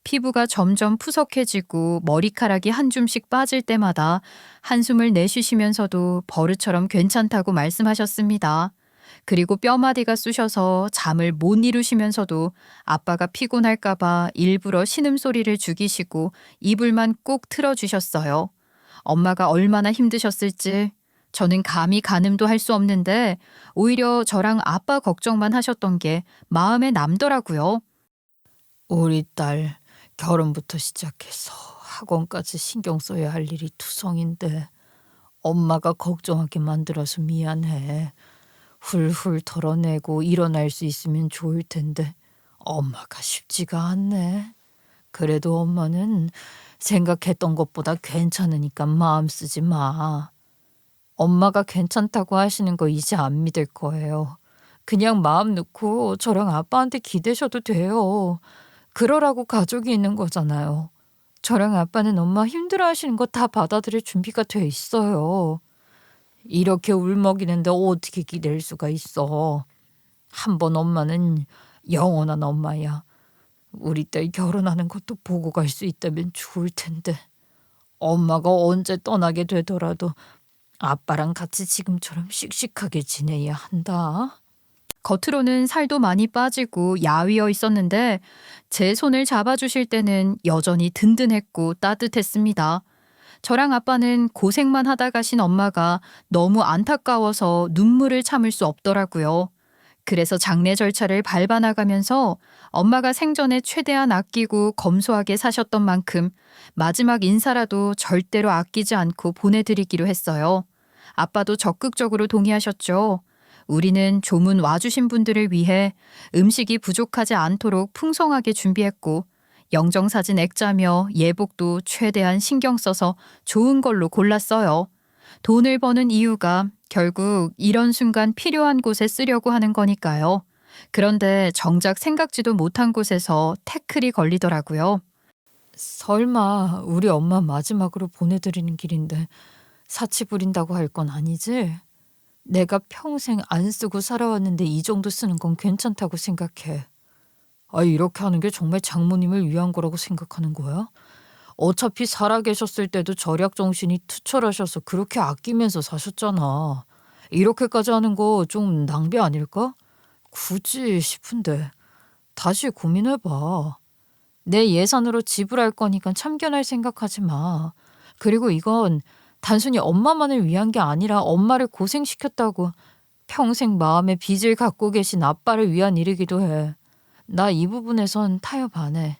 피부가 점점 푸석해지고 머리카락이 한 줌씩 빠질 때마다 한숨을 내쉬시면서도 버릇처럼 괜찮다고 말씀하셨습니다. 그리고 뼈마디가 쑤셔서 잠을 못 이루시면서도 아빠가 피곤할까봐 일부러 신음소리를 죽이시고 이불만 꼭 틀어주셨어요. 엄마가 얼마나 힘드셨을지 저는 감히 가늠도 할 수 없는데 오히려 저랑 아빠 걱정만 하셨던 게 마음에 남더라고요. 우리 딸 결혼부터 시작해서 학원까지 신경 써야 할 일이 투성인데 엄마가 걱정하게 만들어서 미안해. 훌훌 털어내고 일어날 수 있으면 좋을 텐데 엄마가 쉽지가 않네. 그래도 엄마는 생각했던 것보다 괜찮으니까 마음 쓰지 마. 엄마가 괜찮다고 하시는 거 이제 안 믿을 거예요. 그냥 마음 놓고 저랑 아빠한테 기대셔도 돼요. 그러라고 가족이 있는 거잖아요. 저랑 아빠는 엄마 힘들어하시는 거 다 받아들일 준비가 돼 있어요. 이렇게 울먹이는데 어떻게 기댈 수가 있어. 한 번 엄마는 영원한 엄마야. 우리 딸 결혼하는 것도 보고 갈 수 있다면 좋을 텐데. 엄마가 언제 떠나게 되더라도 아빠랑 같이 지금처럼 씩씩하게 지내야 한다. 겉으로는 살도 많이 빠지고 야위어 있었는데 제 손을 잡아주실 때는 여전히 든든했고 따뜻했습니다. 저랑 아빠는 고생만 하다 가신 엄마가 너무 안타까워서 눈물을 참을 수 없더라고요. 그래서 장례 절차를 밟아나가면서 엄마가 생전에 최대한 아끼고 검소하게 사셨던 만큼 마지막 인사라도 절대로 아끼지 않고 보내드리기로 했어요. 아빠도 적극적으로 동의하셨죠. 우리는 조문 와주신 분들을 위해 음식이 부족하지 않도록 풍성하게 준비했고 영정사진 액자며 예복도 최대한 신경 써서 좋은 걸로 골랐어요. 돈을 버는 이유가 결국 이런 순간 필요한 곳에 쓰려고 하는 거니까요. 그런데 정작 생각지도 못한 곳에서 태클이 걸리더라고요. 설마 우리 엄마 마지막으로 보내드리는 길인데 사치 부린다고 할 건 아니지? 내가 평생 안 쓰고 살아왔는데 이 정도 쓰는 건 괜찮다고 생각해. 이렇게 하는 게 정말 장모님을 위한 거라고 생각하는 거야? 어차피 살아계셨을 때도 절약 정신이 투철하셔서 그렇게 아끼면서 사셨잖아. 이렇게까지 하는 거 좀 낭비 아닐까? 굳이 싶은데 다시 고민해봐. 내 예산으로 지불할 거니까 참견할 생각하지 마. 그리고 이건 단순히 엄마만을 위한 게 아니라 엄마를 고생시켰다고 평생 마음에 빚을 갖고 계신 아빠를 위한 일이기도 해. 나 이 부분에선 타협하네.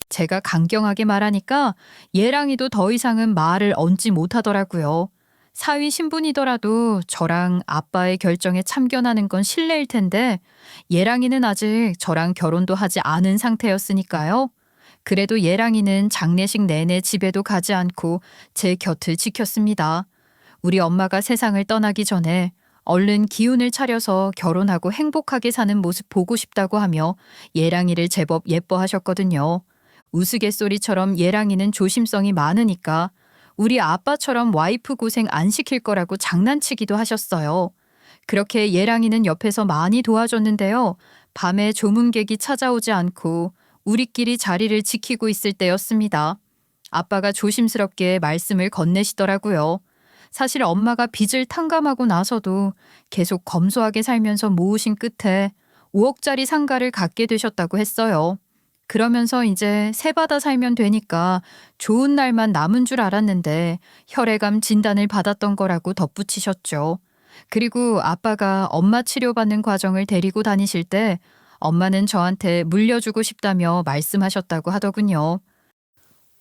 제가 강경하게 말하니까 예랑이도 더 이상은 말을 얹지 못하더라고요. 사위 신분이더라도 저랑 아빠의 결정에 참견하는 건 실례일 텐데 예랑이는 아직 저랑 결혼도 하지 않은 상태였으니까요. 그래도 예랑이는 장례식 내내 집에도 가지 않고 제 곁을 지켰습니다. 우리 엄마가 세상을 떠나기 전에 얼른 기운을 차려서 결혼하고 행복하게 사는 모습 보고 싶다고 하며 예랑이를 제법 예뻐하셨거든요. 우스갯소리처럼 예랑이는 조심성이 많으니까 우리 아빠처럼 와이프 고생 안 시킬 거라고 장난치기도 하셨어요. 그렇게 예랑이는 옆에서 많이 도와줬는데요. 밤에 조문객이 찾아오지 않고 우리끼리 자리를 지키고 있을 때였습니다. 아빠가 조심스럽게 말씀을 건네시더라고요. 사실 엄마가 빚을 탕감하고 나서도 계속 검소하게 살면서 모으신 끝에 5억짜리 상가를 갖게 되셨다고 했어요. 그러면서 이제 새 받아 살면 되니까 좋은 날만 남은 줄 알았는데 혈액암 진단을 받았던 거라고 덧붙이셨죠. 그리고 아빠가 엄마 치료받는 과정을 데리고 다니실 때 엄마는 저한테 물려주고 싶다며 말씀하셨다고 하더군요.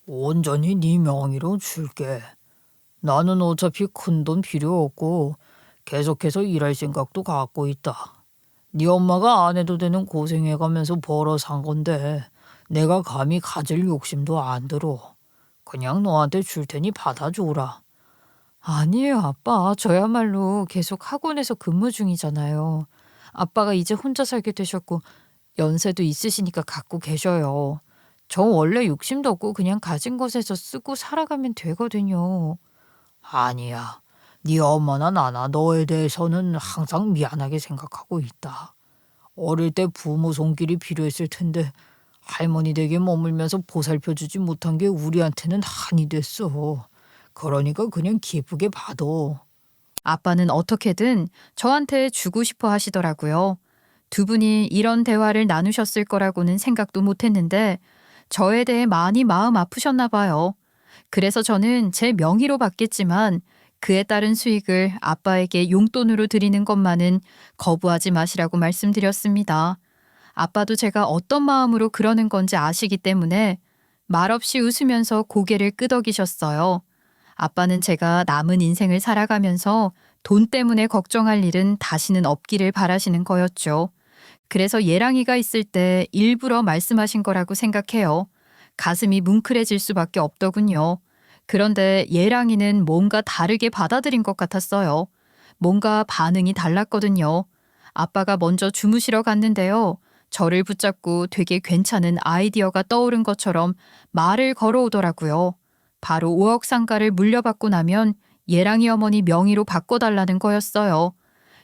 온전히 네 명의로 줄게. 나는 어차피 큰 돈 필요 없고 계속해서 일할 생각도 갖고 있다. 네 엄마가 안 해도 되는 고생해가면서 벌어 산 건데 내가 감히 가질 욕심도 안 들어. 그냥 너한테 줄 테니 받아줘라. 아니에요, 아빠. 저야말로 계속 학원에서 근무 중이잖아요. 아빠가 이제 혼자 살게 되셨고 연세도 있으시니까 갖고 계셔요. 저 원래 욕심도 없고 그냥 가진 것에서 쓰고 살아가면 되거든요. 아니야. 네 엄마나 나나 너에 대해서는 항상 미안하게 생각하고 있다. 어릴 때 부모 손길이 필요했을 텐데 할머니 댁에 머물면서 보살펴주지 못한 게 우리한테는 한이 됐어. 그러니까 그냥 기쁘게 봐둬. 아빠는 어떻게든 저한테 주고 싶어 하시더라고요. 두 분이 이런 대화를 나누셨을 거라고는 생각도 못했는데 저에 대해 많이 마음 아프셨나 봐요. 그래서 저는 제 명의로 받겠지만 그에 따른 수익을 아빠에게 용돈으로 드리는 것만은 거부하지 마시라고 말씀드렸습니다. 아빠도 제가 어떤 마음으로 그러는 건지 아시기 때문에 말없이 웃으면서 고개를 끄덕이셨어요. 아빠는 제가 남은 인생을 살아가면서 돈 때문에 걱정할 일은 다시는 없기를 바라시는 거였죠. 그래서 예랑이가 있을 때 일부러 말씀하신 거라고 생각해요. 가슴이 뭉클해질 수밖에 없더군요. 그런데 예랑이는 뭔가 다르게 받아들인 것 같았어요. 뭔가 반응이 달랐거든요. 아빠가 먼저 주무시러 갔는데요. 저를 붙잡고 되게 괜찮은 아이디어가 떠오른 것처럼 말을 걸어오더라고요. 바로 5억 상가를 물려받고 나면 예랑이 어머니 명의로 바꿔달라는 거였어요.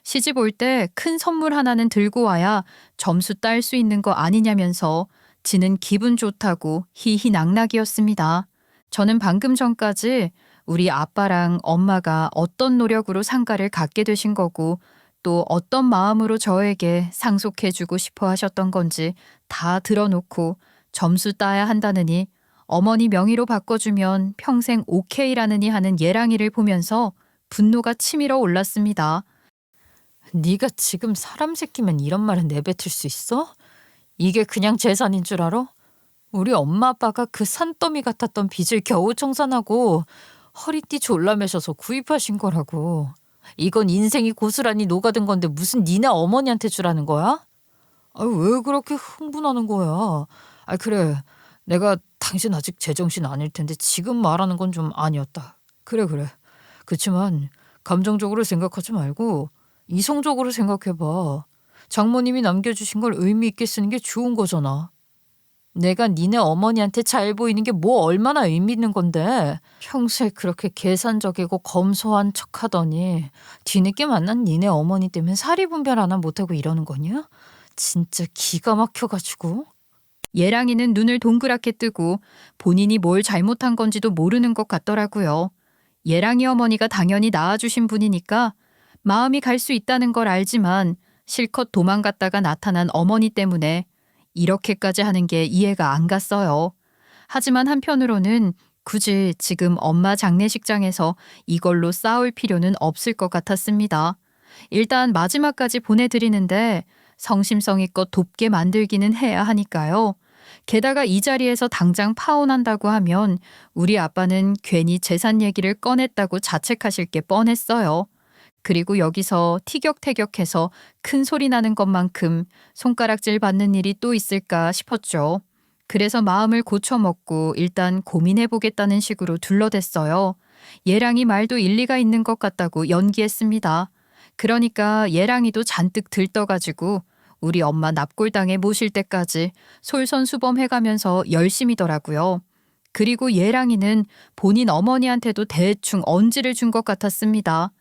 시집 올 때 큰 선물 하나는 들고 와야 점수 딸 수 있는 거 아니냐면서 지는 기분 좋다고 희희낙낙이었습니다. 저는 방금 전까지 우리 아빠랑 엄마가 어떤 노력으로 상가를 갖게 되신 거고 또 어떤 마음으로 저에게 상속해주고 싶어 하셨던 건지 다 들어놓고 점수 따야 한다느니 어머니 명의로 바꿔주면 평생 오케이라느니 하는 예랑이를 보면서 분노가 치밀어 올랐습니다. 네가 지금 사람 새끼면 이런 말을 내뱉을 수 있어? 이게 그냥 재산인 줄 알아? 우리 엄마 아빠가 그 산더미 같았던 빚을 겨우 청산하고 허리띠 졸라매셔서 구입하신 거라고. 이건 인생이 고스란히 녹아든 건데 무슨 니네 어머니한테 주라는 거야? 아, 왜 그렇게 흥분하는 거야? 아, 그래. 내가 당신 아직 제정신 아닐 텐데 지금 말하는 건 좀 아니었다. 그래. 그치만 감정적으로 생각하지 말고 이성적으로 생각해봐. 장모님이 남겨주신 걸 의미 있게 쓰는 게 좋은 거잖아. 내가 니네 어머니한테 잘 보이는 게 뭐 얼마나 의미 있는 건데. 평소에 그렇게 계산적이고 검소한 척하더니 뒤늦게 만난 니네 어머니 때문에 사리 분별 하나 못하고 이러는 거냐? 진짜 기가 막혀가지고. 예랑이는 눈을 동그랗게 뜨고 본인이 뭘 잘못한 건지도 모르는 것 같더라고요. 예랑이 어머니가 당연히 낳아주신 분이니까 마음이 갈 수 있다는 걸 알지만 실컷 도망갔다가 나타난 어머니 때문에 이렇게까지 하는 게 이해가 안 갔어요. 하지만 한편으로는 굳이 지금 엄마 장례식장에서 이걸로 싸울 필요는 없을 것 같았습니다. 일단 마지막까지 보내드리는데 성심성의껏 돕게 만들기는 해야 하니까요. 게다가 이 자리에서 당장 파혼한다고 하면 우리 아빠는 괜히 재산 얘기를 꺼냈다고 자책하실 게 뻔했어요. 그리고 여기서 티격태격해서 큰 소리 나는 것만큼 손가락질 받는 일이 또 있을까 싶었죠. 그래서 마음을 고쳐먹고 일단 고민해보겠다는 식으로 둘러댔어요. 예랑이 말도 일리가 있는 것 같다고 연기했습니다. 그러니까 예랑이도 잔뜩 들떠가지고 우리 엄마 납골당에 모실 때까지 솔선수범해가면서 열심이더라고요. 그리고 예랑이는 본인 어머니한테도 대충 언지를 준 것 같았습니다.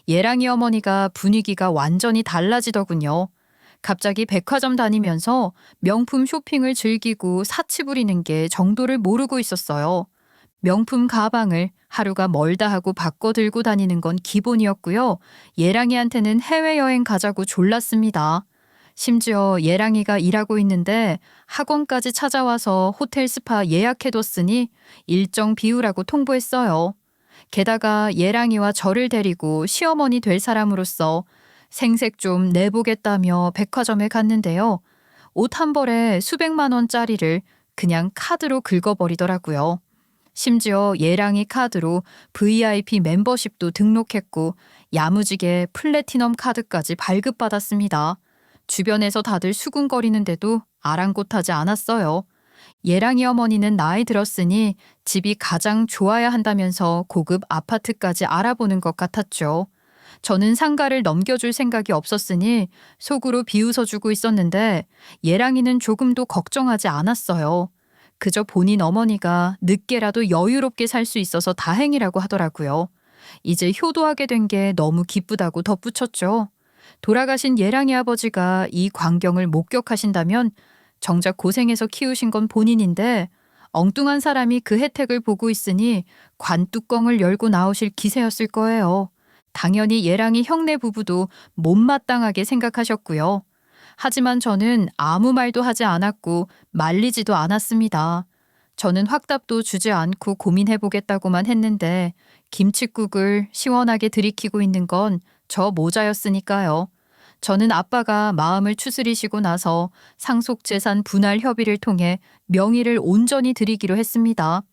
예랑이 어머니가 분위기가 완전히 달라지더군요. 갑자기 백화점 다니면서 명품 쇼핑을 즐기고 사치 부리는 게 정도를 모르고 있었어요. 명품 가방을 하루가 멀다 하고 바꿔 들고 다니는 건 기본이었고요. 예랑이한테는 해외여행 가자고 졸랐습니다. 심지어 예랑이가 일하고 있는데 학원까지 찾아와서 호텔 스파 예약해뒀으니 일정 비우라고 통보했어요. 게다가 예랑이와 저를 데리고 시어머니 될 사람으로서 생색 좀 내보겠다며 백화점에 갔는데요. 옷 한 벌에 수백만 원짜리를 그냥 카드로 긁어버리더라고요. 심지어 예랑이 카드로 VIP 멤버십도 등록했고 야무지게 플래티넘 카드까지 발급받았습니다. 주변에서 다들 수군거리는데도 아랑곳하지 않았어요. 예랑이 어머니는 나이 들었으니 집이 가장 좋아야 한다면서 고급 아파트까지 알아보는 것 같았죠. 저는 상가를 넘겨줄 생각이 없었으니 속으로 비웃어주고 있었는데 예랑이는 조금도 걱정하지 않았어요. 그저 본인 어머니가 늦게라도 여유롭게 살 수 있어서 다행이라고 하더라고요. 이제 효도하게 된 게 너무 기쁘다고 덧붙였죠. 돌아가신 예랑이 아버지가 이 광경을 목격하신다면 정작 고생해서 키우신 건 본인인데 엉뚱한 사람이 그 혜택을 보고 있으니 관 뚜껑을 열고 나오실 기세였을 거예요. 당연히 예랑이 형네 부부도 못마땅하게 생각하셨고요. 하지만 저는 아무 말도 하지 않았고 말리지도 않았습니다. 저는 확답도 주지 않고 고민해보겠다고만 했는데 김칫국을 시원하게 들이키고 있는 건 저 모자였으니까요. 저는 아빠가 마음을 추스리시고 나서 상속재산 분할 협의를 통해 명의를 온전히 드리기로 했습니다.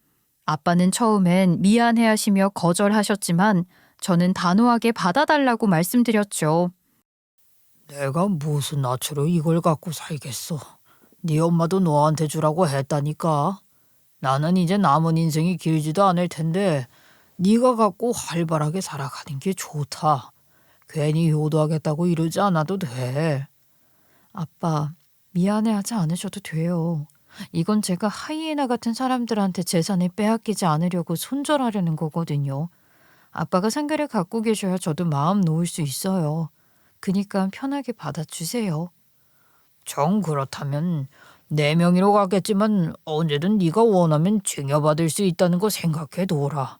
아빠는 처음엔 미안해하시며 거절하셨지만 저는 단호하게 받아달라고 말씀드렸죠. 내가 무슨 낯으로 이걸 갖고 살겠어. 네 엄마도 너한테 주라고 했다니까. 나는 이제 남은 인생이 길지도 않을 텐데 네가 갖고 활발하게 살아가는 게 좋다. 괜히 효도하겠다고 이러지 않아도 돼. 아빠, 미안해하지 않으셔도 돼요. 이건 제가 하이에나 같은 사람들한테 재산을 빼앗기지 않으려고 손절하려는 거거든요. 아빠가 상가를 갖고 계셔야 저도 마음 놓을 수 있어요. 그니까 편하게 받아주세요. 정 그렇다면 내 명의로 가겠지만 언제든 네가 원하면 증여받을 수 있다는 거 생각해둬라.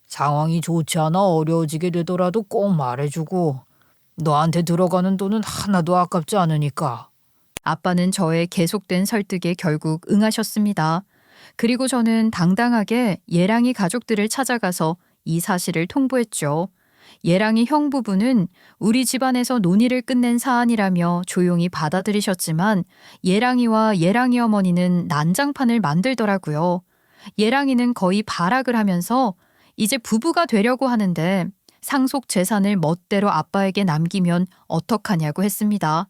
상황이 좋지 않아 어려워지게 되더라도 꼭 말해주고 너한테 들어가는 돈은 하나도 아깝지 않으니까. 아빠는 저의 계속된 설득에 결국 응하셨습니다. 그리고 저는 당당하게 예랑이 가족들을 찾아가서 이 사실을 통보했죠. 예랑이 형 부부는 우리 집안에서 논의를 끝낸 사안이라며 조용히 받아들이셨지만 예랑이와 예랑이 어머니는 난장판을 만들더라고요. 예랑이는 거의 발악을 하면서 이제 부부가 되려고 하는데 상속 재산을 멋대로 아빠에게 남기면 어떡하냐고 했습니다.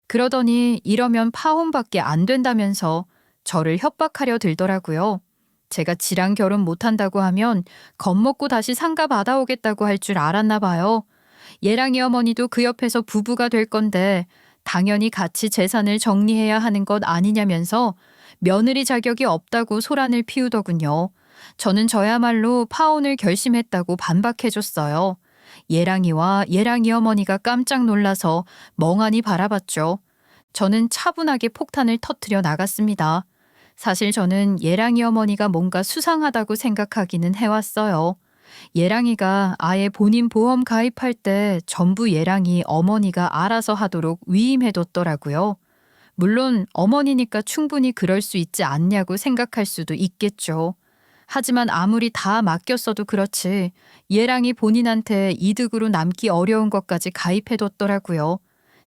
그러더니 이러면 파혼밖에 안 된다면서 저를 협박하려 들더라고요. 제가 지랑 결혼 못한다고 하면 겁먹고 다시 상가 받아오겠다고 할 줄 알았나 봐요. 예랑이 어머니도 그 옆에서 부부가 될 건데 당연히 같이 재산을 정리해야 하는 것 아니냐면서 며느리 자격이 없다고 소란을 피우더군요. 저는 저야말로 파혼을 결심했다고 반박해줬어요. 예랑이와 예랑이 어머니가 깜짝 놀라서 멍하니 바라봤죠. 저는 차분하게 폭탄을 터뜨려 나갔습니다. 사실 저는 예랑이 어머니가 뭔가 수상하다고 생각하기는 해왔어요. 예랑이가 아예 본인 보험 가입할 때 전부 예랑이 어머니가 알아서 하도록 위임해뒀더라고요. 물론 어머니니까 충분히 그럴 수 있지 않냐고 생각할 수도 있겠죠. 하지만 아무리 다 맡겼어도 그렇지 예랑이 본인한테 이득으로 남기 어려운 것까지 가입해뒀더라고요.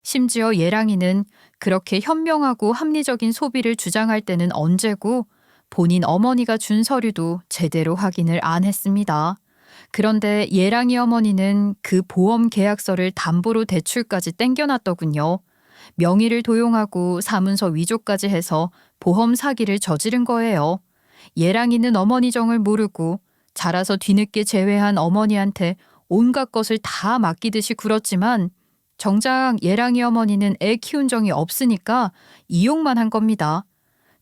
심지어 예랑이는 그렇게 현명하고 합리적인 소비를 주장할 때는 언제고 본인 어머니가 준 서류도 제대로 확인을 안 했습니다. 그런데 예랑이 어머니는 그 보험 계약서를 담보로 대출까지 땡겨놨더군요. 명의를 도용하고 사문서 위조까지 해서 보험 사기를 저지른 거예요. 예랑이는 어머니 정을 모르고 자라서 뒤늦게 재회한 어머니한테 온갖 것을 다 맡기듯이 굴었지만 정작 예랑이 어머니는 애 키운 정이 없으니까 이용만 한 겁니다.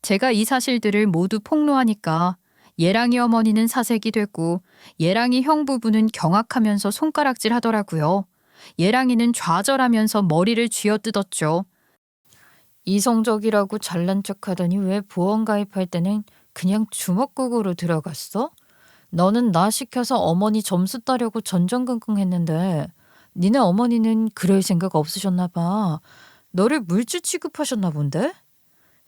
제가 이 사실들을 모두 폭로하니까 예랑이 어머니는 사색이 되고 예랑이 형 부부는 경악하면서 손가락질 하더라고요. 예랑이는 좌절하면서 머리를 쥐어뜯었죠. 이성적이라고 잘난 척하더니 왜 보험 가입할 때는 그냥 주먹구구로 들어갔어? 너는 나 시켜서 어머니 점수 따려고 전전긍긍했는데 니네 어머니는 그럴 생각 없으셨나 봐. 너를 물주 취급하셨나 본데?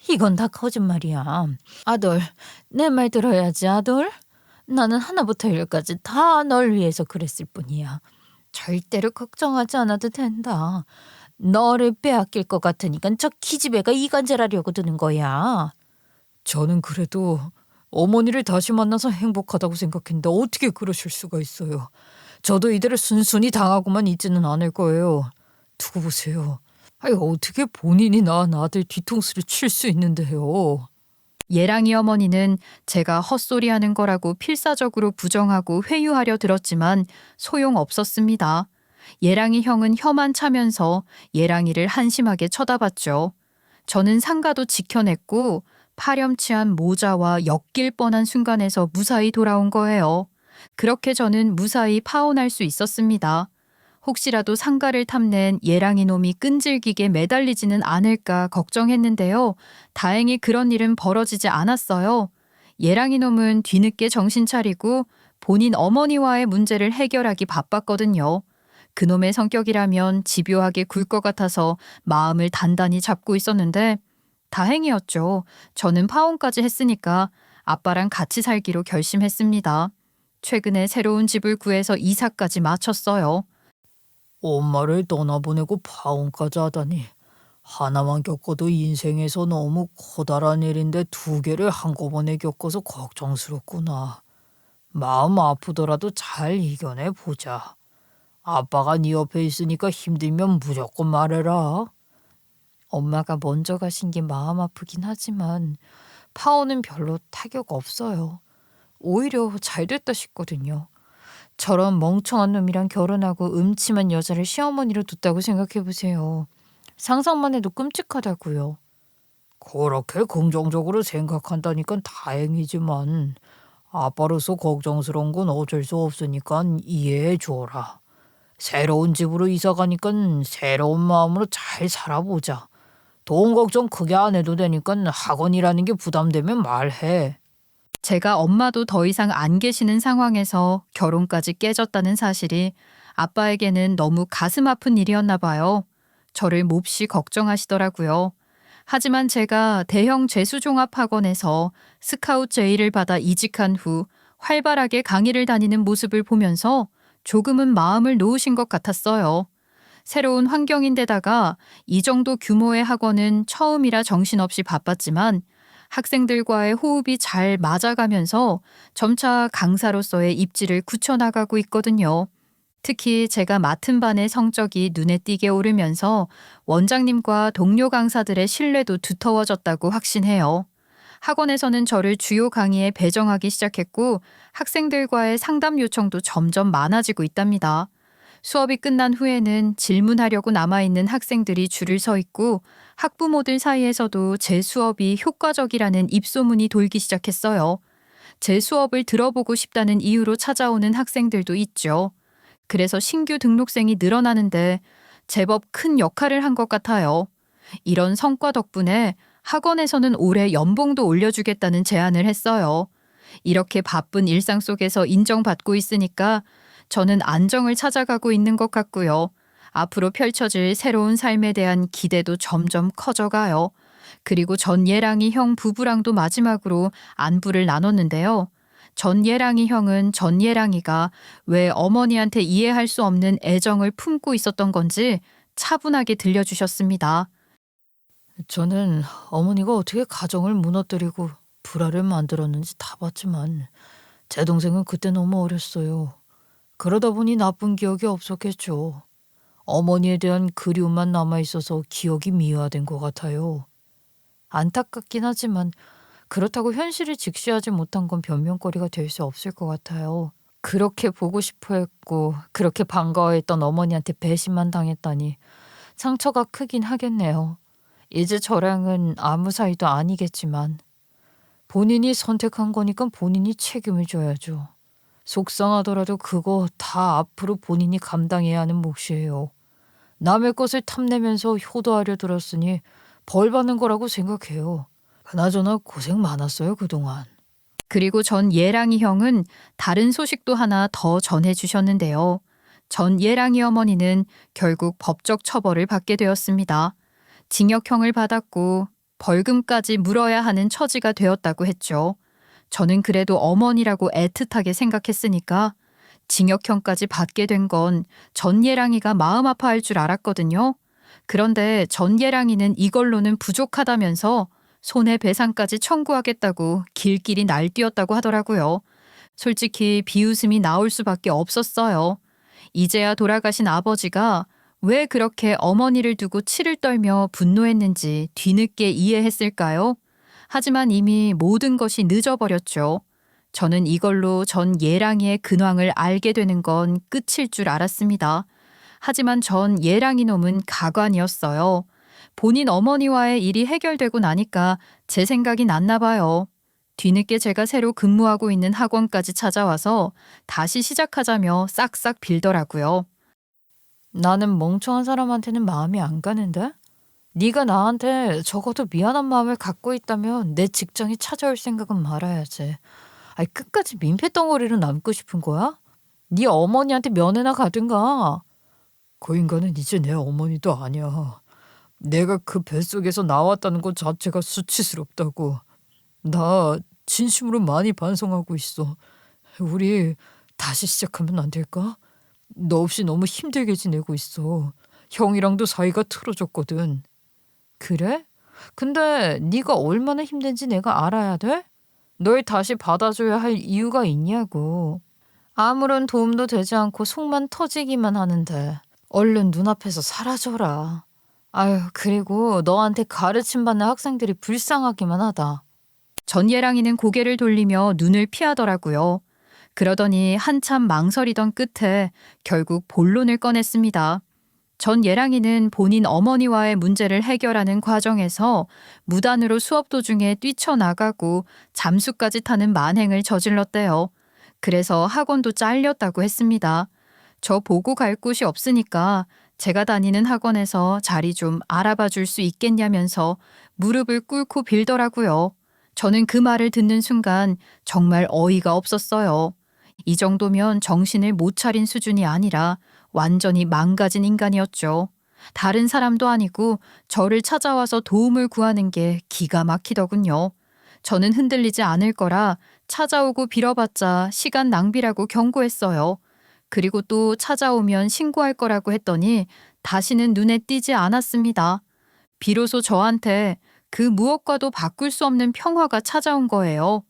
이건 다 거짓말이야. 아돌, 내 말 들어야지 아돌. 나는 하나부터 열까지 다 널 위해서 그랬을 뿐이야. 절대로 걱정하지 않아도 된다. 너를 빼앗길 것 같으니까 저 기집애가 이간질하려고 드는 거야. 저는 그래도 어머니를 다시 만나서 행복하다고 생각했는데 어떻게 그러실 수가 있어요. 저도 이대로 순순히 당하고만 있지는 않을 거예요. 두고 보세요. 아니, 어떻게 본인이 낳은 아들 뒤통수를 칠 수 있는데요. 예랑이 어머니는 제가 헛소리하는 거라고 필사적으로 부정하고 회유하려 들었지만 소용없었습니다. 예랑이 형은 혀만 차면서 예랑이를 한심하게 쳐다봤죠. 저는 상가도 지켜냈고 파렴치한 모자와 엮일 뻔한 순간에서 무사히 돌아온 거예요. 그렇게 저는 무사히 파혼할 수 있었습니다. 혹시라도 상가를 탐낸 예랑이 놈이 끈질기게 매달리지는 않을까 걱정했는데요. 다행히 그런 일은 벌어지지 않았어요. 예랑이 놈은 뒤늦게 정신 차리고 본인 어머니와의 문제를 해결하기 바빴거든요. 그놈의 성격이라면 집요하게 굴 것 같아서 마음을 단단히 잡고 있었는데 다행이었죠. 저는 파혼까지 했으니까 아빠랑 같이 살기로 결심했습니다. 최근에 새로운 집을 구해서 이사까지 마쳤어요. 엄마를 떠나보내고 파혼까지 하다니. 하나만 겪어도 인생에서 너무 커다란 일인데 두 개를 한꺼번에 겪어서 걱정스럽구나. 마음 아프더라도 잘 이겨내 보자. 아빠가 네 옆에 있으니까 힘들면 무조건 말해라. 엄마가 먼저 가신 게 마음 아프긴 하지만 파혼은 별로 타격 없어요. 오히려 잘 됐다 싶거든요. 저런 멍청한 놈이랑 결혼하고 음침한 여자를 시어머니로 뒀다고 생각해보세요. 상상만 해도 끔찍하다고요. 그렇게 긍정적으로 생각한다니까 다행이지만 아빠로서 걱정스러운 건 어쩔 수 없으니까 이해해 줘라. 새로운 집으로 이사 가니까 새로운 마음으로 잘 살아보자. 돈 걱정 크게 안 해도 되니까 학원이라는 게 부담되면 말해. 제가 엄마도 더 이상 안 계시는 상황에서 결혼까지 깨졌다는 사실이 아빠에게는 너무 가슴 아픈 일이었나 봐요. 저를 몹시 걱정하시더라고요. 하지만 제가 대형 재수종합학원에서 스카웃 제의를 받아 이직한 후 활발하게 강의를 다니는 모습을 보면서 조금은 마음을 놓으신 것 같았어요. 새로운 환경인데다가 이 정도 규모의 학원은 처음이라 정신없이 바빴지만 학생들과의 호흡이 잘 맞아가면서 점차 강사로서의 입지를 굳혀나가고 있거든요. 특히 제가 맡은 반의 성적이 눈에 띄게 오르면서 원장님과 동료 강사들의 신뢰도 두터워졌다고 확신해요. 학원에서는 저를 주요 강의에 배정하기 시작했고 학생들과의 상담 요청도 점점 많아지고 있답니다. 수업이 끝난 후에는 질문하려고 남아있는 학생들이 줄을 서 있고 학부모들 사이에서도 제 수업이 효과적이라는 입소문이 돌기 시작했어요. 제 수업을 들어보고 싶다는 이유로 찾아오는 학생들도 있죠. 그래서 신규 등록생이 늘어나는데 제법 큰 역할을 한 것 같아요. 이런 성과 덕분에 학원에서는 올해 연봉도 올려주겠다는 제안을 했어요. 이렇게 바쁜 일상 속에서 인정받고 있으니까 저는 안정을 찾아가고 있는 것 같고요. 앞으로 펼쳐질 새로운 삶에 대한 기대도 점점 커져가요. 그리고 전예랑이 형 부부랑도 마지막으로 안부를 나눴는데요. 전예랑이 형은 전예랑이가 왜 어머니한테 이해할 수 없는 애정을 품고 있었던 건지 차분하게 들려주셨습니다. 저는 어머니가 어떻게 가정을 무너뜨리고 불화를 만들었는지 다 봤지만 제 동생은 그때 너무 어렸어요. 그러다 보니 나쁜 기억이 없었겠죠. 어머니에 대한 그리움만 남아있어서 기억이 미화된 것 같아요. 안타깝긴 하지만 그렇다고 현실을 직시하지 못한 건 변명거리가 될 수 없을 것 같아요. 그렇게 보고 싶어 했고 그렇게 반가워했던 어머니한테 배신만 당했다니 상처가 크긴 하겠네요. 이제 저랑은 아무 사이도 아니겠지만 본인이 선택한 거니까 본인이 책임을 져야죠. 속상하더라도 그거 다 앞으로 본인이 감당해야 하는 몫이에요. 남의 것을 탐내면서 효도하려 들었으니 벌 받는 거라고 생각해요. 그나저나 고생 많았어요, 그동안. 그리고 전예랑이 형은 다른 소식도 하나 더 전해주셨는데요. 전예랑이 어머니는 결국 법적 처벌을 받게 되었습니다. 징역형을 받았고 벌금까지 물어야 하는 처지가 되었다고 했죠. 저는 그래도 어머니라고 애틋하게 생각했으니까 징역형까지 받게 된 건 전예랑이가 마음 아파할 줄 알았거든요. 그런데 전예랑이는 이걸로는 부족하다면서 손해배상까지 청구하겠다고 길길이 날뛰었다고 하더라고요. 솔직히 비웃음이 나올 수밖에 없었어요. 이제야 돌아가신 아버지가 왜 그렇게 어머니를 두고 치를 떨며 분노했는지 뒤늦게 이해했을까요? 하지만 이미 모든 것이 늦어버렸죠. 저는 이걸로 전 예랑이의 근황을 알게 되는 건 끝일 줄 알았습니다. 하지만 전 예랑이 놈은 가관이었어요. 본인 어머니와의 일이 해결되고 나니까 제 생각이 났나 봐요. 뒤늦게 제가 새로 근무하고 있는 학원까지 찾아와서 다시 시작하자며 싹싹 빌더라고요. 나는 멍청한 사람한테는 마음이 안 가는데? 네가 나한테 적어도 미안한 마음을 갖고 있다면 내 직장에 찾아올 생각은 말아야지. 아이, 끝까지 민폐덩어리로 남고 싶은 거야? 네 어머니한테 면회나 가든가. 그 인간은 이제 내 어머니도 아니야. 내가 그 뱃속에서 나왔다는 것 자체가 수치스럽다고. 나 진심으로 많이 반성하고 있어. 우리 다시 시작하면 안 될까? 너 없이 너무 힘들게 지내고 있어. 형이랑도 사이가 틀어졌거든. 그래? 근데 네가 얼마나 힘든지 내가 알아야 돼? 널 다시 받아줘야 할 이유가 있냐고. 아무런 도움도 되지 않고 속만 터지기만 하는데 얼른 눈앞에서 사라져라. 아유, 그리고 너한테 가르침받는 학생들이 불쌍하기만 하다. 전예랑이는 고개를 돌리며 눈을 피하더라고요. 그러더니 한참 망설이던 끝에 결국 본론을 꺼냈습니다. 전예랑이는 본인 어머니와의 문제를 해결하는 과정에서 무단으로 수업 도중에 뛰쳐나가고 잠수까지 타는 만행을 저질렀대요. 그래서 학원도 잘렸다고 했습니다. 저 보고 갈 곳이 없으니까 제가 다니는 학원에서 자리 좀 알아봐 줄 수 있겠냐면서 무릎을 꿇고 빌더라고요. 저는 그 말을 듣는 순간 정말 어이가 없었어요. 이 정도면 정신을 못 차린 수준이 아니라 완전히 망가진 인간이었죠. 다른 사람도 아니고 저를 찾아와서 도움을 구하는 게 기가 막히더군요. 저는 흔들리지 않을 거라 찾아오고 빌어봤자 시간 낭비라고 경고했어요. 그리고 또 찾아오면 신고할 거라고 했더니 다시는 눈에 띄지 않았습니다. 비로소 저한테 그 무엇과도 바꿀 수 없는 평화가 찾아온 거예요.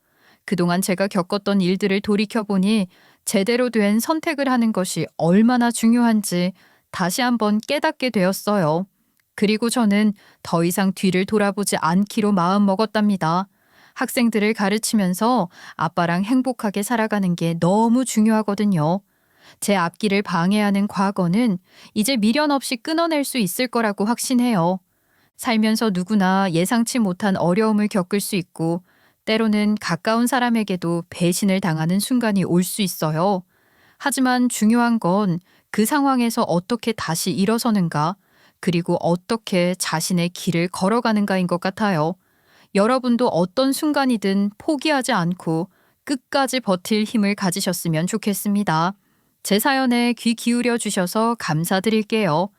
그동안 제가 겪었던 일들을 돌이켜보니 제대로 된 선택을 하는 것이 얼마나 중요한지 다시 한번 깨닫게 되었어요. 그리고 저는 더 이상 뒤를 돌아보지 않기로 마음먹었답니다. 학생들을 가르치면서 아빠랑 행복하게 살아가는 게 너무 중요하거든요. 제 앞길을 방해하는 과거는 이제 미련 없이 끊어낼 수 있을 거라고 확신해요. 살면서 누구나 예상치 못한 어려움을 겪을 수 있고 때로는 가까운 사람에게도 배신을 당하는 순간이 올 수 있어요. 하지만 중요한 건 그 상황에서 어떻게 다시 일어서는가, 그리고 어떻게 자신의 길을 걸어가는가인 것 같아요. 여러분도 어떤 순간이든 포기하지 않고 끝까지 버틸 힘을 가지셨으면 좋겠습니다. 제 사연에 귀 기울여 주셔서 감사드릴게요.